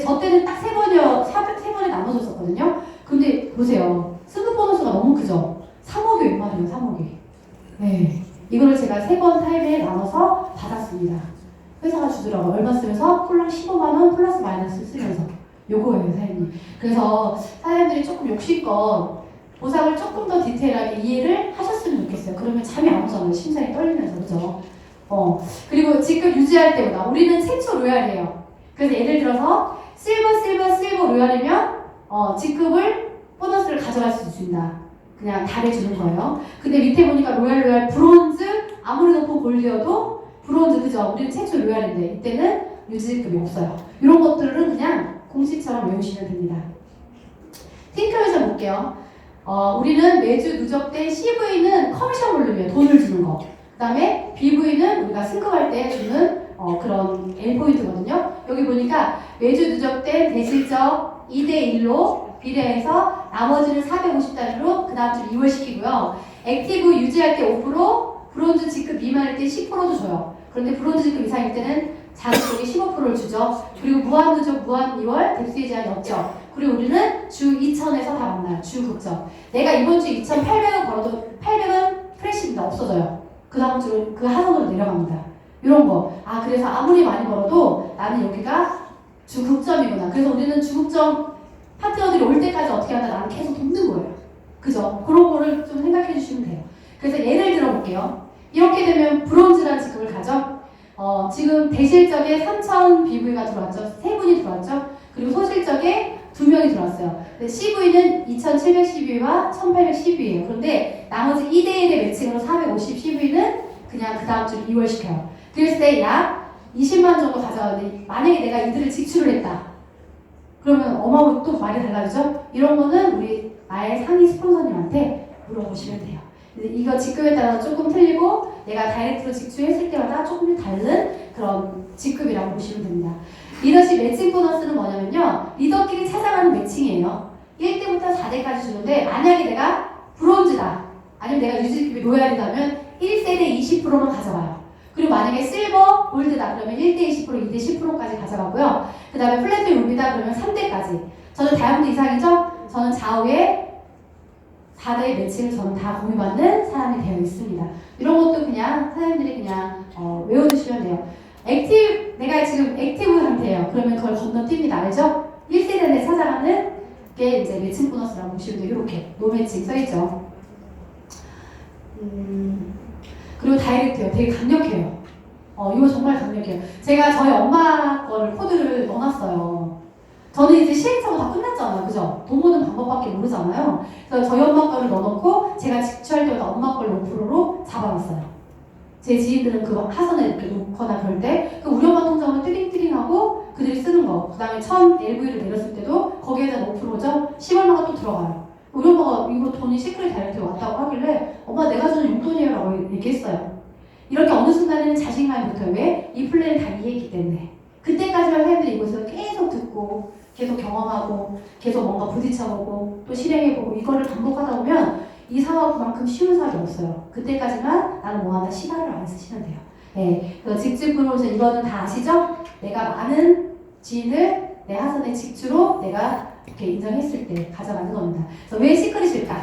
저 때는 딱 3번에 나눠졌었거든요. 근데 보세요. 승급 보너스가 너무 크죠? 3억이 웬말이에요, 3억이. 네. 이거를 제가 3번 타임에 나눠서 받았습니다. 회사가 주더라고요. 얼마 쓰면서 콜랑 15만원 플러스 마이너스 쓰면서. 요거예요, 사장님. 그래서 사장님들이 조금 욕심껏 보상을 조금 더 디테일하게 이해를 하셨으면 좋겠어요. 그러면 잠이 안 오잖아요. 심장이 떨리면서. 그죠? 그리고 직급 유지할 때보다 우리는 최초 로얄이에요. 그래서 예를 들어서 실버 로얄이면 직급을 보너스를 가져갈 수 있습니다. 그냥 달해주는 거예요. 근데 밑에 보니까 로얄, 브론즈, 아무리 높은 골드여도 브론즈, 그죠? 우리는 최초 로얄인데 이때는 유지직급이 없어요. 이런 것들은 그냥 공식처럼 외우시면 됩니다. 팅커미션 볼게요. 우리는 매주 누적된 CV는 커미션 볼륨이에요. 돈을 주는 거. 그 다음에 BV는 우리가 승급할 때 주는 그런 N포인트거든요. 여기 보니까 매주 누적된 대실적 2대1로 비례해서 나머지는 450단위로 그 다음 주 이월시키고요. 액티브 유지할 때 5%, 브론즈 G급 미만일 때 10%도 줘요. 그런데 브론즈 G급 이상일 때는 자기쪽에 15%를 주죠. 그리고 무한누적, 무한 2월, 뎁스에 제한 없죠. 그리고 우리는 주 2,000에서 다 만나요. 주 극적. 내가 이번 주 2,800원 벌어도 800원 프레시입니다. 없어져요. 그 다음 주 그 하선으로 내려갑니다. 이런 거. 아, 그래서 아무리 많이 벌어도 나는 여기가 주 극점이구나. 그래서 우리는 주 극점 파트너들이 올 때까지 어떻게 한다? 나는 계속 돕는 거예요. 그죠? 그런 거를 좀 생각해 주시면 돼요. 그래서 예를 들어 볼게요. 이렇게 되면 브론즈라는 직급을 가죠. 지금 대실적에 3,000 BV가 들어왔죠. 3분이 들어왔죠. 그리고 소실적에 2명이 들어왔어요. CV는 2,712와 1,812예요. 그런데 나머지 2대1의 매칭으로 450 CV는 그냥 그 다음 주 2월 시켜요. 그랬을 때 약 20만 정도 가져가는데 만약에 내가 이들을 직출을 했다. 그러면 어마어마하게 또 말이 달라지죠? 이런 거는 우리 나의 상위 스폰서님한테 물어보시면 돼요. 이거 직급에 따라 조금 틀리고 내가 다이렉트로 직출했을 때마다 조금 다른 그런 직급이라고 보시면 됩니다. 리더십 매칭 보너스는 뭐냐면요. 리더끼리 찾아가는 매칭이에요. 1대부터 4대까지 주는데 만약에 내가 브론즈다. 아니면 내가 유지급이 로얄이다면 1세대 20%만 가져가요. 그리고 만약에 실버, 골드다 그러면 1대 20%, 2대 10%까지 가져가고요. 그 다음에 플래트 루비다 그러면 3대까지. 저는 다이아몬드 이상이죠? 저는 좌우에 4대의 매칭을 저는 다 공유받는 사람이 되어 있습니다. 이런 것도 그냥 사장님들이 그냥 외워두시면 돼요. 내가 지금 액티브 상태예요. 그러면 그걸 건너뜁니다. 알죠? 1세대에 찾아가는 게 이제 매칭 보너스라고 보시면 돼요. 이렇게 노매칭 써있죠. 그리고 다이렉트요. 되게 강력해요. 이거 정말 강력해요. 제가 저희 엄마 거를 코드를 넣어놨어요. 저는 이제 시행착오 다 끝났잖아요. 그죠? 돈 버는 방법밖에 모르잖아요. 그래서 저희 엄마 거를 넣어놓고 제가 직주할 때마다 엄마 걸 5%로 잡아놨어요. 제 지인들은 그 하선에 이렇게 놓거나 그럴 때 우리 엄마 통장은 띠링띠링하고 그들이 쓰는 거. 그 다음에 1000 LV를 내렸을 때도 거기에다 5%죠? 10얼마가 또 들어가요. 우리 엄마가 이거 돈이 시크릿 다이렉트에 왔다고 하길래 엄마 내가 주는 용돈이에요 라고 얘기했어요. 이렇게 어느 순간에는 자신감이 붙어요. 왜? 이 플랜을 다 이해했기 때문에. 그때까지만 사람들이 이곳에서 계속 듣고 계속 경험하고 계속 뭔가 부딪혀보고 또 실행해보고 이거를 반복하다 보면 이 사업만큼 쉬운 사업이 없어요. 그때까지만 나는 뭐하나 시간을 안 쓰시면 돼요. 네, 그래서 직접 프로모션 이거는 다 아시죠? 내가 많은 지인을 내 하선의 직주로 내가 이렇게 인정했을 때 가져가는 겁니다. 그래서 왜 시크릿일까?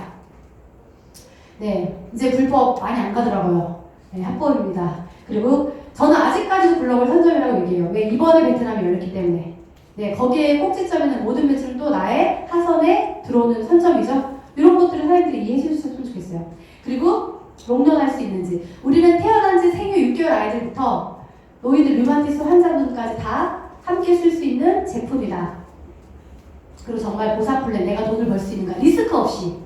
네, 이제 불법 많이 안 가더라고요. 네, 합법입니다. 그리고 저는 아직까지도 블록을 선점이라고 얘기해요. 왜? 이번에 베트남이 열렸기 때문에. 네, 거기에 꼭지점에는 모든 매출은 또 나의 하선에 들어오는 선점이죠. 이런 것들을 사람들이 이해해 주셨으면 좋겠어요. 그리고 롱런할 수 있는지. 우리는 태어난 지 생후 6개월 아이들부터 노인들 류마티스 환자분까지 다 함께 쓸 수 있는 제품이다. 그리고 정말 보상 플랜, 내가 돈을 벌 수 있는가. 리스크 없이.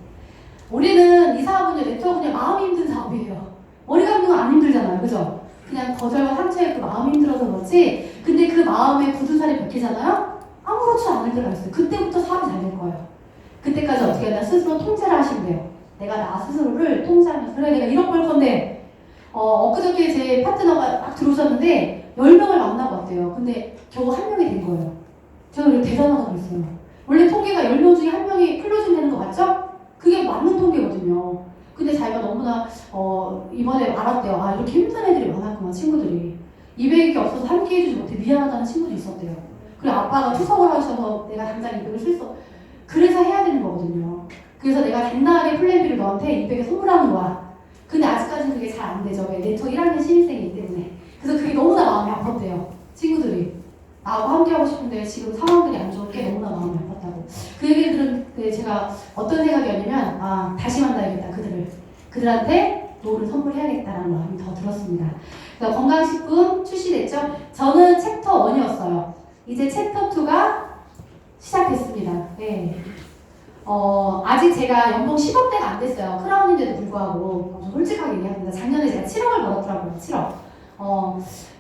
우리는 이 사업은 네트워크 그냥 마음이 힘든 사업이에요. 머리 감는 건 안 힘들잖아요. 그죠? 그냥 거절과 상처에 그 마음이 힘들어서 그렇지. 근데 그 마음에 굳은 살이 벗기잖아요? 아무렇지 않을 때가 있어요. 그때부터 사업이 잘 될 거예요. 그때까지 어떻게 하냐? 스스로 통제를 하시면 돼요. 내가 나 스스로를 통제하면서 그래 내가 1억 벌 건데 엊그저께 제 파트너가 막 들어오셨는데 10명을 만나고 왔대요. 근데 겨우 1명이 된 거예요. 제가 이렇게 대단하다고 그랬어요. 원래 통계가 10명 중에 1명이 클로징 되는 거 맞죠? 그게 맞는 통계거든요. 근데 자기가 너무나 이번에 알았대요. 아 이렇게 힘든 애들이 많았구나 친구들이. 200이 없어서 함께 해주지 못해 미안하다는 친구도 있었대요. 그리고 아빠가 투석을 하셔서 내가 당장 200을 쓸 수 그래서 해야 되는 거거든요. 그래서 내가 당당하게 플랜 B를 너한테 200에 선물하는 거야. 근데 아직까지는 그게 잘 안 되죠. 왜? 네트워크 1학년 신입생이기 때문에. 그래서 그게 너무나 마음이 아팠대요. 친구들이. 나하고 함께하고 싶은데 지금 상황들이 안 좋은 게 너무나 마음이 아팠다고. 그 얘기를 들은 제가 어떤 생각이었냐면 다시 만나야겠다 그들한테 노를 선물해야겠다라는 마음이 더 들었습니다. 그래서 건강식품 출시됐죠. 저는 챕터 1이었어요. 이제 챕터 2가 시작됐습니다. 네. 아직 제가 연봉 10억대가 안 됐어요. 크라운인데도 불구하고 솔직하게 얘기합니다. 작년에 제가 7억을 벌었더라고요. 7억.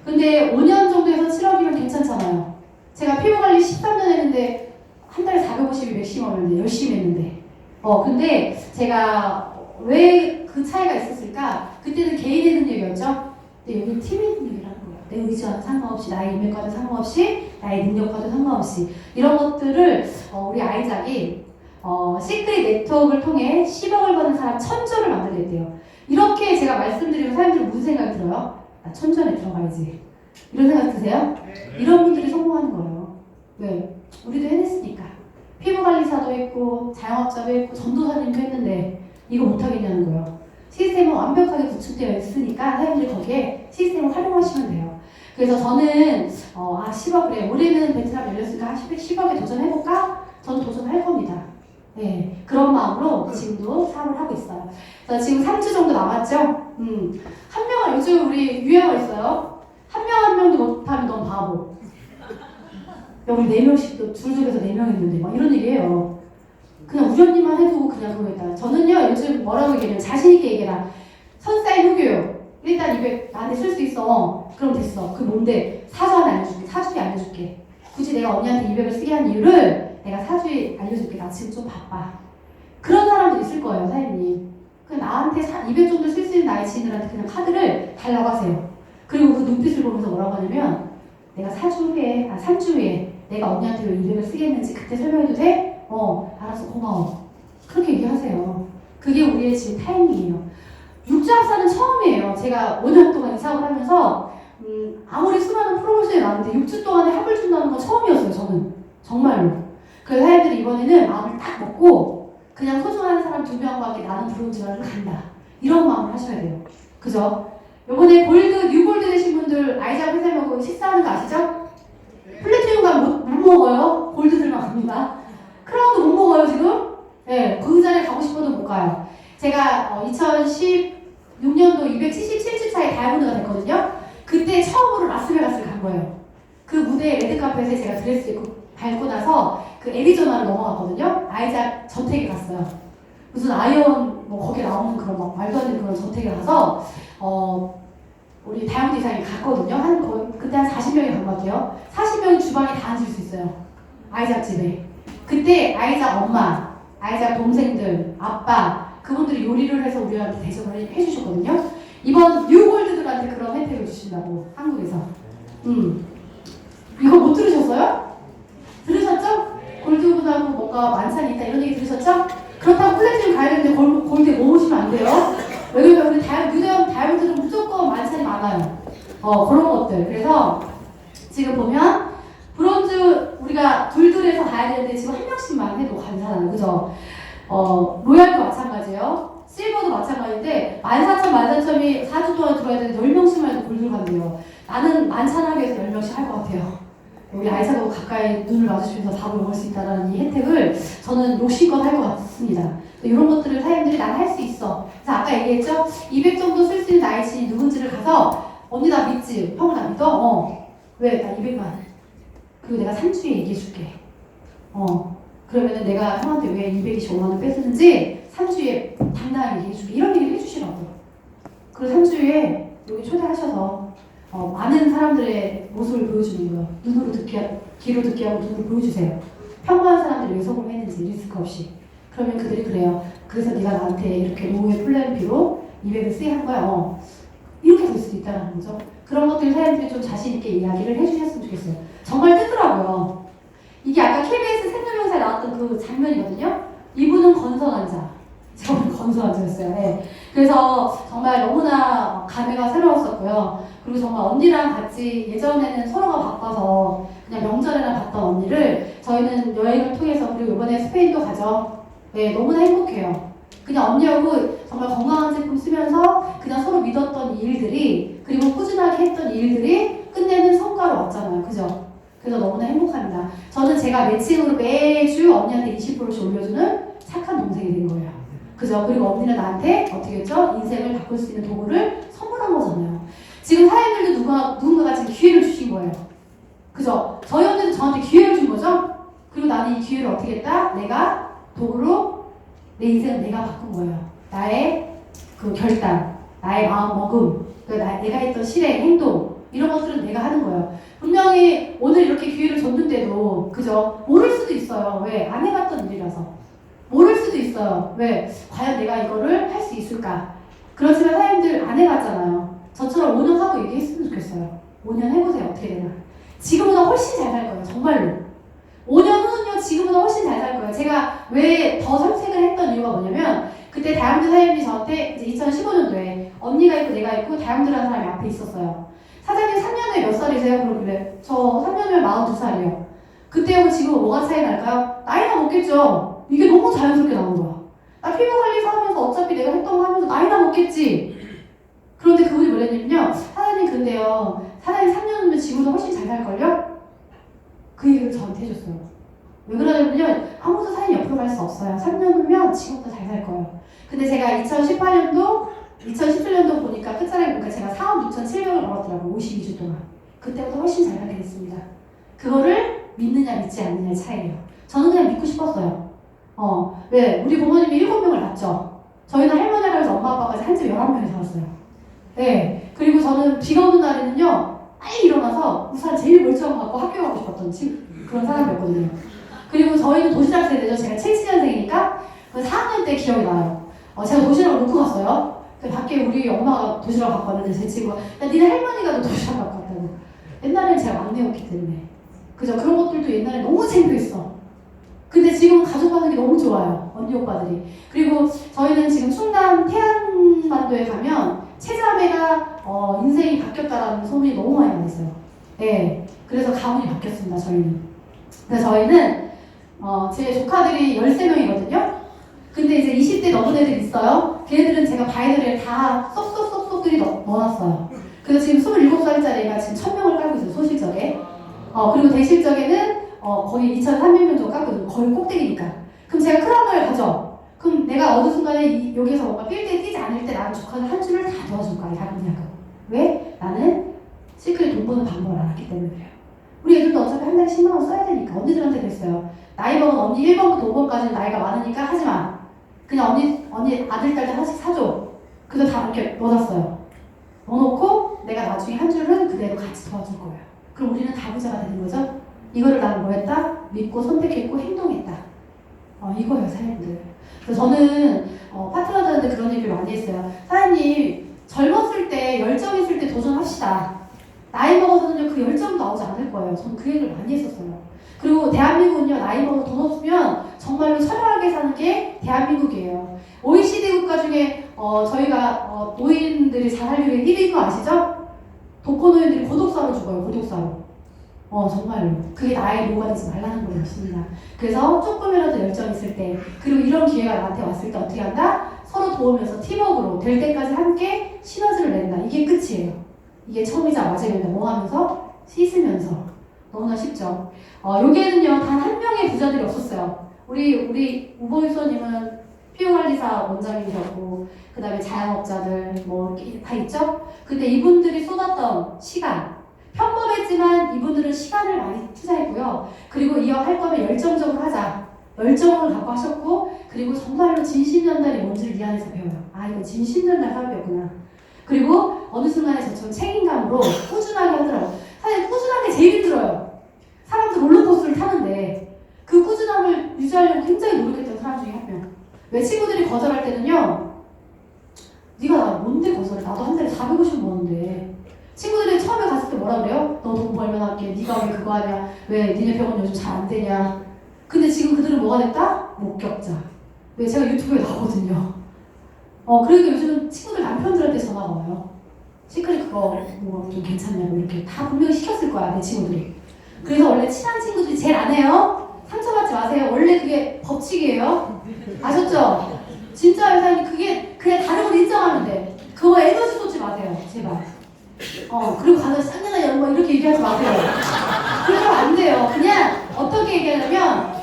근데 5년 정도 해서 7억이면 괜찮잖아요. 제가 피부관리 13년 했는데 한 달에 450이 맥시멈이었는데 열심히 했는데 근데 제가 왜 그 차이가 있었을까? 그때는 개인의 능력이었죠. 근데 여기 팀의 능력이라는 거예요. 내 의지와는 상관없이 나의 인맥과도 상관없이 나의 능력과도 상관없이 이런 것들을 우리 아이작이 시크릿 네트워크를 통해 10억을 버는 사람 1000조를 만들겠대요. 이렇게 제가 말씀드리면 사람들은 무슨 생각이 들어요? 나 천전에 들어가야지. 이런 생각 드세요? 이런 분들이 성공하는 거예요. 왜? 우리도 해냈으니까. 피부관리사도 했고 자영업자도 했고 전도사님도 했는데 이거 못하겠냐는 거예요. 시스템은 완벽하게 구축되어 있으니까 사람들이 거기에 시스템을 활용하시면 돼요. 그래서 저는 10억 그래 올해는 베트남 열렸으니까 10억에 도전해볼까? 저는 도전할 겁니다. 네, 그런 마음으로 지금도 사업을 하고 있어요. 그래서 지금 3주 정도 남았죠? 한 명은 요즘 우리 유행어 있어요. 한 명 한 명도 못하면 넌 바보. 여기 4명씩 또 둘둘에서 4명 있는데 막 이런 얘기해요. 그냥 우연히만 해도 그냥 그러겠다. 저는요 요즘 뭐라고 얘기해요? 자신있게 얘기해라. 선사인 후교요. 일단 200 나한테 쓸 수 있어. 그럼 됐어. 그 뭔데? 사주 하나 알려줄게. 사주에 알려줄게. 굳이 내가 언니한테 200을 쓰게 한 이유를 내가 사주에 알려줄게. 나 지금 좀 바빠. 그런 사람도 있을 거예요, 사장님. 그냥 나한테 200 정도 쓸 수 있는 나의 지인들한테 그냥 카드를 달라고 하세요. 그리고 그 눈빛을 보면서 뭐라고 하냐면 내가 3주 후에 내가 언니한테 왜 200을 쓰겠는지 그때 설명해도 돼? 알았어, 고마워. 그렇게 얘기하세요. 그게 우리의 지금 타이밍이에요. 육주합사는 처음이에요. 제가 5년 동안 이 사업을 하면서 아무리 수많은 프로모션이 나왔는데 6주 동안에 합을 준다는 건 처음이었어요. 저는 정말로. 그래서 사람들이 이번에는 마음을 딱 먹고 그냥 소중한 사람 2명과 함께 나는 브론즈를 간다. 이런 마음을 하셔야 돼요. 그죠? 요번에 골드, 뉴골드 되신 분들 아이작 회사하고 식사하는 거 아시죠? 플래티넘 가면 못 먹어요. 골드들만 갑니다. 크라운도 못 먹어요 지금? 네, 그 자리에 가고 싶어도 못 가요. 제가 2016년도 277주차에 다이아몬드가 됐거든요. 그때 처음으로 라스베가스를 간 거예요. 그 무대에 레드카펫에 제가 드레스 입고 밟고 나서 그 애리조나를 넘어갔거든요. 아이작 저택에 갔어요. 무슨 아이언 뭐 거기 나오는 그런 막 말도 안 되는 그런 저택에 가서 우리 다이아몬드 이상이 갔거든요. 그때 한 40명이 간 것 같아요. 40명이 주방에 다 앉을 수 있어요. 아이작 집에. 그때 아이작 엄마, 아이작 동생들, 아빠 그분들이 요리를 해서 우리한테 대접을 해주셨거든요. 이번 뉴골드들한테 그런 혜택을 주신다고 한국에서. 이거 못 들으셨어요? 들으셨죠? 골드보다도 뭔가 만찬이 있다 이런 얘기 들으셨죠? 그렇다고 플래티넘 가야 되는데 골드에 뭐 오시면 안 돼요. 왜냐면 우리 다이아몬드는 무조건 만찬이 많아요. 그런 것들. 그래서 지금 보면 브론즈 우리가 둘둘해서 가야 되는데 지금 한 명씩만 해도 감사하잖아요. 그죠? 로얄도 마찬가지예요. 실버도 마찬가지인데 14,000이 4주 동안 들어야 되는데 10명씩만 해도 골드 간대요. 나는 만찬하기 위해서 10명씩 할 것 같아요. 우리 아이사하고 가까이 눈을 마주치면서 밥을 먹을 수 있다는 이 혜택을 저는 욕심껏 할 것 같습니다. 이런 것들을 사람들이 난 할 수 있어. 그래서 아까 얘기했죠? 200 정도 쓸 수 있는 나의 지인 누군지를 가서 언니 나 믿지? 형을 나 믿어? 왜? 나 200만. 그리고 내가 3주에 얘기해줄게. 그러면은 내가 형한테 왜 225만원 뺏었는지 3주에 당당하게 얘기해줄게. 이런 얘기를 해주시라고. 그리고 3주에 여기 초대하셔서 많은 사람들의 모습을 보여주는 거예요. 눈으로 듣게, 귀로 듣게 하고 눈으로 보여주세요. 평범한 사람들이 왜 성공했는지 리스크 없이. 그러면 그들이 그래요. 그래서 네가 나한테 이렇게 노후의 플랜비로 200을 쓰게 한 거야. 이렇게 될 수도 있다는 거죠. 그런 것들 사람들이 좀 자신 있게 이야기를 해주셨으면 좋겠어요. 정말 뜨더라고요. 이게 아까 KBS 생명명사에 나왔던 그 장면이거든요. 이분은 건선한 자. 저는 건선한 자였어요. 네. 그래서 정말 너무나 감회가 새로웠었고요. 그리고 정말 언니랑 같이 예전에는 서로가 바빠서 그냥 명절에나 봤던 언니를 저희는 여행을 통해서 그리고 이번에 스페인도 가죠. 네, 너무나 행복해요. 그냥 언니하고 정말 건강한 제품 쓰면서 그냥 서로 믿었던 일들이 그리고 꾸준하게 했던 일들이 끝내는 성과로 왔잖아요. 그죠? 그래서 너무나 행복합니다. 저는 제가 매칭으로 매주 언니한테 20%씩 올려주는 착한 동생이 된 거예요. 그죠? 그리고 언니는 나한테 어떻게 했죠? 인생을 바꿀 수 있는 도구를 선물한 거잖아요. 지금 사회들도 누군가가 지금 기회를 주신 거예요. 그죠? 저희 언니도 저한테 기회를 준 거죠? 그리고 나는 이 기회를 어떻게 했다? 내가 도구로 내 인생을 내가 바꾼 거예요. 나의 그 결단, 나의 마음 먹음, 내가 했던 실행, 행동 이런 것들은 내가 하는 거예요. 분명히 오늘 이렇게 기회를 줬는데도 그죠? 모를 수도 있어요. 왜? 안 해봤던 일이라서. 모를 수도 있어요. 왜? 과연 내가 이거를 할 수 있을까? 그렇지만 사람들 안 해봤잖아요. 저처럼 5년 하고 얘기했으면 좋겠어요. 5년 해보세요. 어떻게 되나. 지금보다 훨씬 잘 살 거예요. 정말로. 5년 후는요. 지금보다 훨씬 잘 살 거예요. 제가 왜 더 선택을 했던 이유가 뭐냐면 그때 다이아몬드 사장님이 저한테 이제 2015년도에 언니가 있고 내가 있고 다이아몬드라는 사람이 앞에 있었어요. 사장님 3년 후에 몇 살이세요? 그러길래 저 3년 후에 42살이요. 그때하고 지금 뭐가 차이 날까요? 나이가 먹겠죠. 이게 너무 자연스럽게 나온 거야. 나 피부 관리사 하면서 어차피 내가 했던 거 하면서 나이가 먹겠지. 그런데 그분이 뭐랬냐면요. 사장님 근데요. 사장님 3년 후면 지금보다 훨씬 잘 살걸요? 그 얘기를 저한테 해줬어요. 왜 그러냐면요. 아무도 사장님 옆으로 갈 수 없어요. 3년 후면 지금보다 잘 살 거예요. 근데 제가 2018년도, 2017년도 보니까 끝자리에 보니까 제가 4억 6,700을 벌었더라고요. 52주 동안. 그때보다 훨씬 잘 살게 됐습니다. 그거를 믿느냐 믿지 않느냐의 차이예요. 저는 그냥 믿고 싶었어요. 왜? 우리 부모님이 7명을 낳았죠. 저희는 할머니, 할아버지, 엄마, 아빠까지 한 집에 11명이 살았어요. 네. 그리고 저는 비가 오는 날에는요, 빨리 일어나서 우산 제일 멀쩡한 거 갖고 학교 가고 싶었던 그런 사람이었거든요. 그리고 저희는 도시락 세대죠. 제가 77년생이니까 그 4학년 때 기억이 나요. 제가 도시락을 놓고 갔어요. 그 밖에 우리 엄마가 도시락을 갖고 왔는데 제 친구가 야, 니네 할머니가 너 도시락 갖고 왔다고. 옛날엔 제가 막내였기 때문에. 그죠? 그런 것들도 옛날에 너무 창피했어. 근데 지금은 가져가는 게 너무 좋아요. 언니 오빠들이. 그리고 저희는 지금 충남 태안반도에 가면 체자매가 인생이 바뀌었다라는 소문이 너무 많이 나 있어요. 네. 그래서 가문이 바뀌었습니다. 저희는. 그래서 저희는 제 조카들이 13명이거든요. 근데 이제 20대 넘은 애들 있어요. 걔네들은 제가 바이들을 다 쏙쏙쏙쏙들이 넣어놨어요. 그래서 지금 27살짜리가 지금 1000명을 깔고 있어요. 소실적에. 그리고 대실적에는 거의 2,300명 정도 깎거든요. 거의 꼭대기니까. 그럼 제가 크라운을 가죠. 그럼 내가 어느 순간에 여기서 뭔가 뛸 때 뛰지 않을 때 나는 조카들 한 줄을 다 도와줄 거야. 다른 분야고. 왜? 나는 시크릿 돈 버는 방법을 알았기 때문에 그래요. 우리 애들도 어차피 한 달에 10만 원 써야 되니까 언니들한테 그랬어요. 나이 먹은 언니 1번부터 5번까지는 나이가 많으니까 하지 마. 그냥 언니 아들 딸들 하나씩 사줘. 그래서 다 이렇게 넣어놨어요. 넣어놓고 내가 나중에 한 줄은 그대로 같이 도와줄 거예요. 그럼 우리는 다 부자가 되는 거죠? 이거를 나는 뭐 했다? 믿고 선택했고 행동했다. 이거예요, 사장님들. 그래서 저는 파트너들한테 그런 얘기를 많이 했어요. 사장님, 젊었을 때, 열정 있을 때 도전합시다. 나이 먹어서는요, 그 열정 나오지 않을 거예요. 저는 그 얘기를 많이 했었어요. 그리고 대한민국은요, 나이 먹어서 돈 없으면 정말로 처절하게 사는 게 대한민국이에요. OECD 국가 중에 저희가 노인들이 자살률이 1위인 거 아시죠? 독거노인들이 고독사로 죽어요, 고독사로. 정말로. 그게 나의 노가 되지 말라는 거였습니다. 그래서 조금이라도 열정 있을 때, 그리고 이런 기회가 나한테 왔을 때 어떻게 한다? 서로 도우면서 팀워크로 될 때까지 함께 시너지를 낸다. 이게 끝이에요. 이게 처음이자 마지막이다. 뭐 하면서? 씻으면서. 너무나 쉽죠? 여기에는요, 단 한 명의 부자들이 없었어요. 우리 우보유소님은 피부관리사 원장님이셨고, 그 다음에 자영업자들, 뭐, 다 있죠? 근데 이분들이 쏟았던 시간, 평범했지만 이분들은 시간을 많이 투자했고요. 그리고 이어 할 거면 열정적으로 하자. 열정을 갖고 하셨고, 그리고 정말로 진심전달이 뭔지를 이 안에서 배워요. 이거 진심전달 사업이었구나. 그리고 어느 순간에 저처럼 책임감으로 꾸준하게 하더라고요. 사실 꾸준하게 제일 힘들어요. 사람들 롤러코스터를 타는데 그 꾸준함을 유지하려고 굉장히 노력했던 사람 중에 한 명. 왜 친구들이 거절할 때는요. 네가 나 뭔데 거절해? 나도 한 달에 450원 버는데. 친구들이 처음에 갔을 때 뭐라 그래요? 너 돈 벌면 할게. 네가 왜 그거 하냐? 왜 니네 병원 요즘 잘 안 되냐? 근데 지금 그들은 뭐가 됐다? 목격자. 왜 제가 유튜브에 나오거든요. 그러니까 요즘은 친구들 남편들한테 전화가 와요. 시크릿 그거 뭐 좀 괜찮냐고 이렇게 다 분명히 시켰을 거야 내 친구들이. 그래서 원래 친한 친구들이 제일 안 해요. 상처받지 마세요. 원래 그게 법칙이에요. 아셨죠? 진짜 회사님 그게 그냥 다른 걸 인정하면 돼. 그거 에너지 쏟지 마세요. 제발. 그리고 가서 쌍년아 여러분 이렇게 얘기하지 마세요. 그러면 안 돼요. 그냥 어떻게 얘기하냐면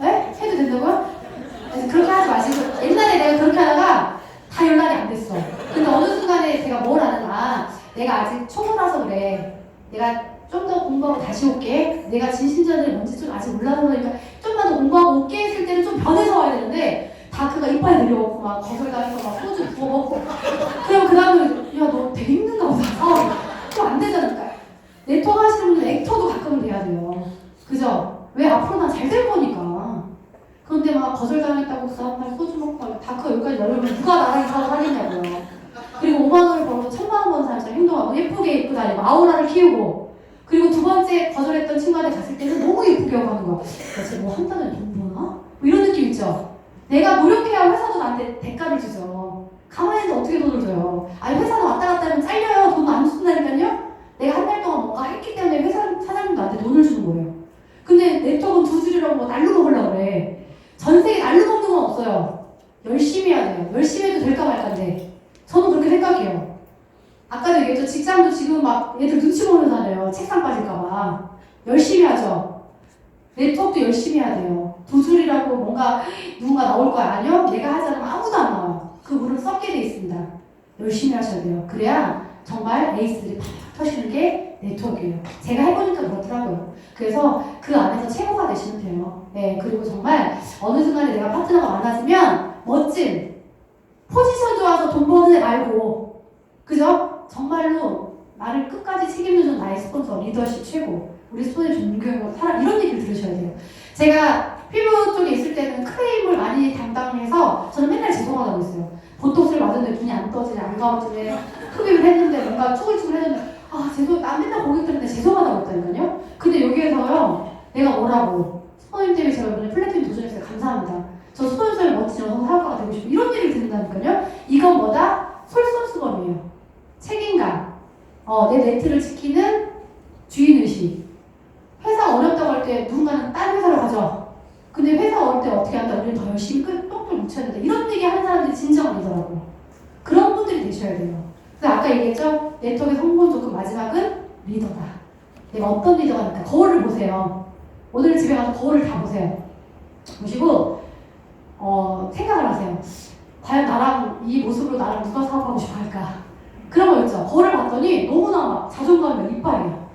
해도 된다고요? 그래서 그렇게 하지 마시고 옛날에 내가 그렇게 하다가 다 연락이 안 됐어. 근데 어느 순간에 제가 뭘 하는가 내가 아직 초보라서 그래. 내가 좀 더 공부하고 다시 올게. 내가 진심전이 뭔지 좀 아직 몰라서 그러니까 좀만 더 공부하고 올게 했을 때는 좀 변해서 와야 되는데 다크가 이빨 내려오고 막 거절당해서 막 소주 부어 먹고 그럼 그 다음에 야 너 되게 힘든가 보다. 또 안 되잖아. 네트워크 하시는 분은 액터도 가끔은 돼야 돼요. 그죠? 왜 앞으로 난 잘 될 거니까. 그런데 막 거절당했다고 다음날 소주 먹고 다크가 여기까지 내려오면 누가 나랑 사고 하겠냐고요. 그리고 5만 원을 벌어도 1000만 원 버는 사람처럼 행동하고 예쁘게 입고 다니고 아우라를 키우고 그리고 두 번째 거절했던 친구한테 갔을 때는 너무 예쁘게 하고 하는 거야. 쟤 뭐 한 달에 돈 버나? 뭐 이런 느낌 있죠? 내가 노력해야 회사도 나한테 대가를 주죠. 가만히 있는데 어떻게 돈을 줘요? 아니 회사도 왔다 갔다 하면 잘려요. 돈 안 준다니까요? 내가 한 달 동안 뭔가 했기 때문에 회사 사장님도 나한테 돈을 주는 거예요. 근데 네트워크는 두 줄이라고 뭐 날로 먹으려고 그래. 전 세계 날로 먹는 건 없어요. 열심히 해야 돼요. 열심히 해도 될까 말까인데 저는 그렇게 생각해요. 아까도 얘기했죠. 직장도 지금 막 애들 눈치 보면서 다녀요. 책상 빠질까봐. 열심히 하죠. 네트워크도 열심히 해야 돼요. 두 줄이라고 뭔가 누군가 나올 거야. 아니요. 내가 하지 않으면 아무도 안 나와요. 그 물은 썩게 돼 있습니다. 열심히 하셔야 돼요. 그래야 정말 에이스들이 팍팍 터지는 게 네트워크예요. 제가 해보니까 그렇더라고요. 그래서 그 안에서 최고가 되시면 돼요. 네, 그리고 정말 어느 순간에 내가 파트너가 많아지면 멋진 포지션 좋아서 돈 버는 애 말고, 그죠? 정말로 나를 끝까지 책임져준 나의 스폰서, 리더십 최고, 우리 스폰서님 존경하고 사람, 이런 얘기를 들으셔야 돼요. 제가 피부 쪽에 있을 때는 크림을 많이 담당해서 저는 맨날 죄송하다고 했어요. 보톡스를 맞았는데 눈이 안 떠지네, 안 감아지네, 흡입을 했는데 뭔가 쭈글쭈글 했는데 나 맨날 고객들한테 죄송하다고 했다니까요. 근데 여기에서요, 내가 뭐라고 스폰서님 때문에 제가 이번에 플래티넘 도전했어요. 감사합니다. 저 스폰서의 멋진 여성 사업가가 되고 싶고 이런 얘기를 듣는다니까요. 이건 뭐다? 솔선수범이에요. 책임감. 내 네트를 지키는 주인의식. 회사 어렵다고 할 때 누군가는 다른 회사로 가죠. 근데 회사 어릴 때 어떻게 한다? 우리는 더 열심히 똥똥 묻혀야 된다. 이런 얘기 하는 사람들이 진정한 리더라고요. 그런 분들이 되셔야 돼요. 그래서 아까 얘기했죠? 네트워크의 성공 조건 마지막은 리더다. 내가 어떤 리더가 될까? 거울을 보세요. 오늘 집에 가서 거울을 다 보세요. 보시고 생각을 하세요. 과연 나랑 이 모습으로 나랑 누가 사업하고 싶어 할까? 그런 거 있죠. 거울을 봤더니 너무나 막 자존감이 이빨이에요.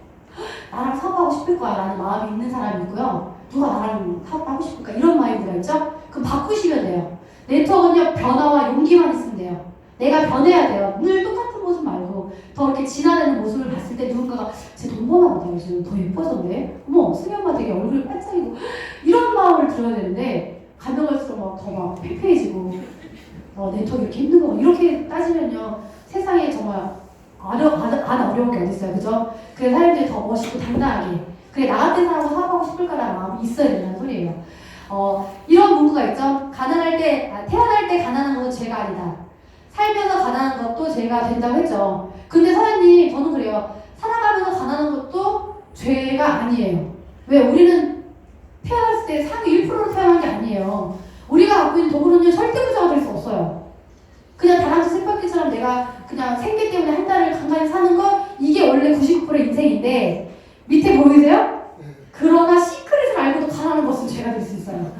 나랑 사업하고 싶을 거야 라는 마음이 있는 사람이 있고요. 누가 나랑 사업하고 싶을까? 이런 마인드가 있죠. 그럼 바꾸시면 돼요. 네트워크는요, 변화와 용기만 있으면 돼요. 내가 변해야 돼요. 늘 똑같은 모습 말고 더 이렇게 진화되는 모습을 봤을 때 누군가가 쟤 돈 버나 보다. 요즘 더 예뻐졌네. 어머, 승희 엄마 되게 얼굴이 반짝이고 이런 마음을 들어야 되는데 가면 갈수록 더 막 팽팽해지고 네트워크 이렇게 힘든 거 이렇게 따지면요, 세상에 정말 안 어려운 게 어딨어요. 그죠? 그래서 사람들이 더 멋있고 당당하게, 그래 나 같은 사람하고 사업하고 싶을까라는 마음이 있어야 된다는 소리예요. 이런 문구가 있죠. 태어날 때 가난한 것은 죄가 아니다. 살면서 가난한 것도 죄가 된다고 했죠. 근데 사장님, 저는 그래요. 살아가면서 가난한 것도 죄가 아니에요. 왜? 우리는 태어났을 때 상위 1%로 태어난 게 아니에요. 우리가 갖고 있는 도구는요, 절대부자가 될 수 없어요. 그냥 다람쥐 쳇바퀴처럼 내가 그냥 생계 때문에 한 달을 간간히 사는 거, 이게 원래 99%의 인생인데, 밑에 보이세요? 그러나 시크릿을 알고도 가난한 것은 죄가 될 수 있어요.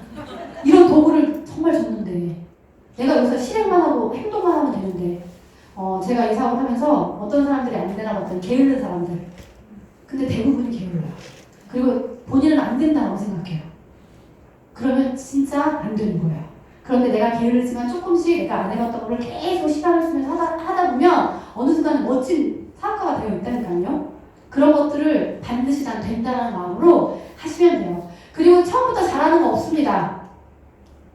이런 도구를 정말 줬는데, 내가 여기서 실행만 하고 행동만 하면 되는데, 제가 이 사업을 하면서 어떤 사람들이 안 되나 봤더니 게으른 사람들. 근데 대부분이 게을러요. 그리고 본인은 안 된다고 생각해요. 그러면 진짜 안 되는 거예요. 그런데 내가 게으르지만 조금씩 내가 안 해봤던 걸 계속 시간을 쓰면서 하다 보면 어느 순간 멋진 사업가가 되어 있다니까요. 그런 것들을 반드시 난 된다는 마음으로 하시면 돼요. 그리고 처음부터 잘하는 거 없습니다.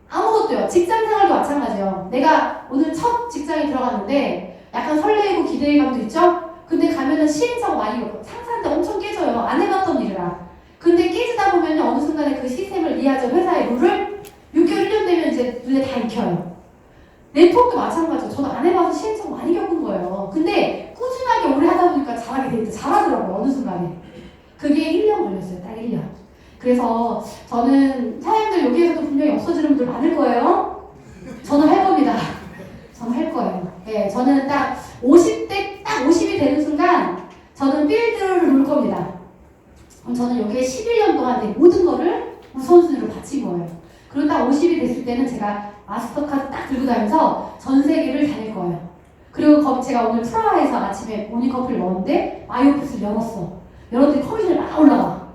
아무것도요. 직장생활도 마찬가지예요. 내가 오늘 첫 직장에 들어갔는데 약간 설레이고 기대감도 있죠? 근데 가면은 시행착오 많이 겪고 상사한테 엄청 깨져요. 안 해봤던 일이라. 근데 깨지다 보면 어느 순간에 그 시스템을 이해하죠. 회사의 룰을 6개월, 1년 되면 이제 눈에 다 익혀요. 네트워크도 마찬가지죠. 저도 안 해봐서 시행착오 많이 겪은 거예요. 근데 꾸준하게 오래 하다 보니까 잘하게 돼 있죠. 잘하더라고요. 어느 순간에. 그게 1년 걸렸어요. 딱 1년. 그래서 저는 사장님들 여기에서도 분명히 없어지는 분들 많을 거예요. 저는 할 겁니다. 저는 할 거예요. 네, 저는 딱 50대, 딱 50이 되는 순간 저는 필드를 놓을 겁니다. 그럼 저는 여기에 11년 동안 내 모든 거를 우선순위로 바친 거예요. 그리고 딱 50이 됐을 때는 제가 마스터카드 딱 들고 다니면서 전 세계를 다닐 거예요. 그리고 제가 오늘 프라하에서 아침에 모닝커피를 먹었는데 마이오피스를 열었어. 열었더니 커미션이 막 올라가.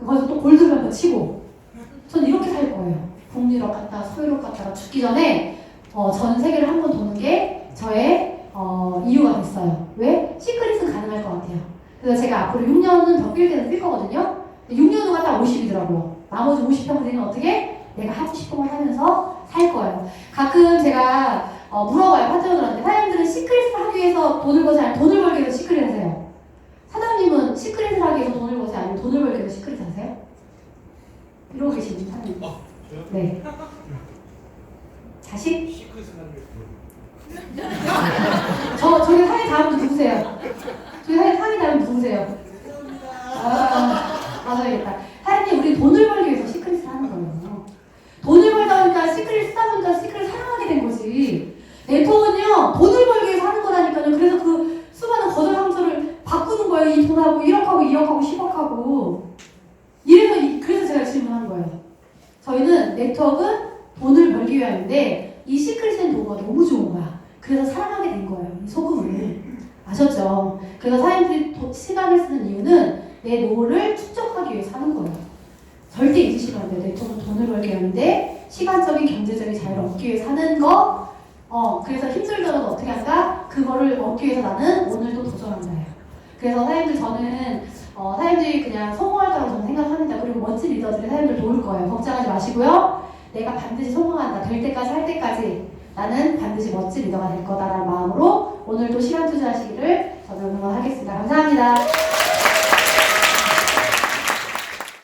거기서 또 골드 멤버 치고. 전 이렇게 살 거예요. 북유럽 갔다가 서유럽 갔다가 죽기 전에 전 세계를 한 번 도는 게 저의 이유가 됐어요. 왜? 시크릿은 가능할 것 같아요. 그래서 제가 앞으로 6년은 더 뛸 때는 뛸 거거든요. 6년 후가 딱 50이더라고요. 나머지 50평생은 어떻게? 내가 하고 싶은 걸 하면서 살 거예요. 가끔 제가 물어봐요. 파트너들한테. 사장님들은 시크릿을 하기 위해서 돈을 버세요? 아니면 돈을 벌기 위해서 시크릿 하세요? 사장님은 시크릿을 하기 위해서 돈을 버세요? 아니면 돈을 벌기 위해서 시크릿 하세요? 이러고 계시는 사장님. 저요? 네. 자식? 시크릿 사람들. 저기 상의 다음도 누구세요? 저기 상의 다음 누구세요? 맞아야겠다. 사장님, 우리 돈을 벌기 위해서 시크릿을 하는 거예요. 돈을 벌다 보니까 시크릿 쓰다 보니까 시크릿 사랑하게 된 거지. 네트워크는요, 돈을 벌기 위해서 하는 거라니까요. 그래서 그 수많은 거절 함수를 바꾸는 거예요. 이 돈하고 1억하고 2억하고 10억하고. 그래서 제가 질문한 거예요. 저희는 네트워크는 돈을 벌기 위함인데 이 시크릿된 도구가 너무 좋은 거야. 그래서 사랑하게 된 거예요. 이 소금을. 아셨죠? 그래서 사람들이 시간을 쓰는 이유는 내 노후를 축적하기 위해서 하는 거예요. 절대 잊으시면 안 돼요. 네트워크는 돈을 벌기 위함인데 시간적인 경제적인 자유를 얻기 위해서 하는 거. 그래서 힘들더라도 어떻게 한다? 그거를 얻기 위해서 나는 오늘도 도전한다예요. 그래서 사장님들 저는 사장님들이 그냥 성공할 거라고 저는 생각합니다. 그리고 멋진 리더들이 사장님들 도울 거예요. 걱정하지 마시고요. 내가 반드시 성공한다. 될 때까지 할 때까지 나는 반드시 멋진 리더가 될 거다라는 마음으로 오늘도 시간 투자하시기를 저는 응원하겠습니다. 감사합니다.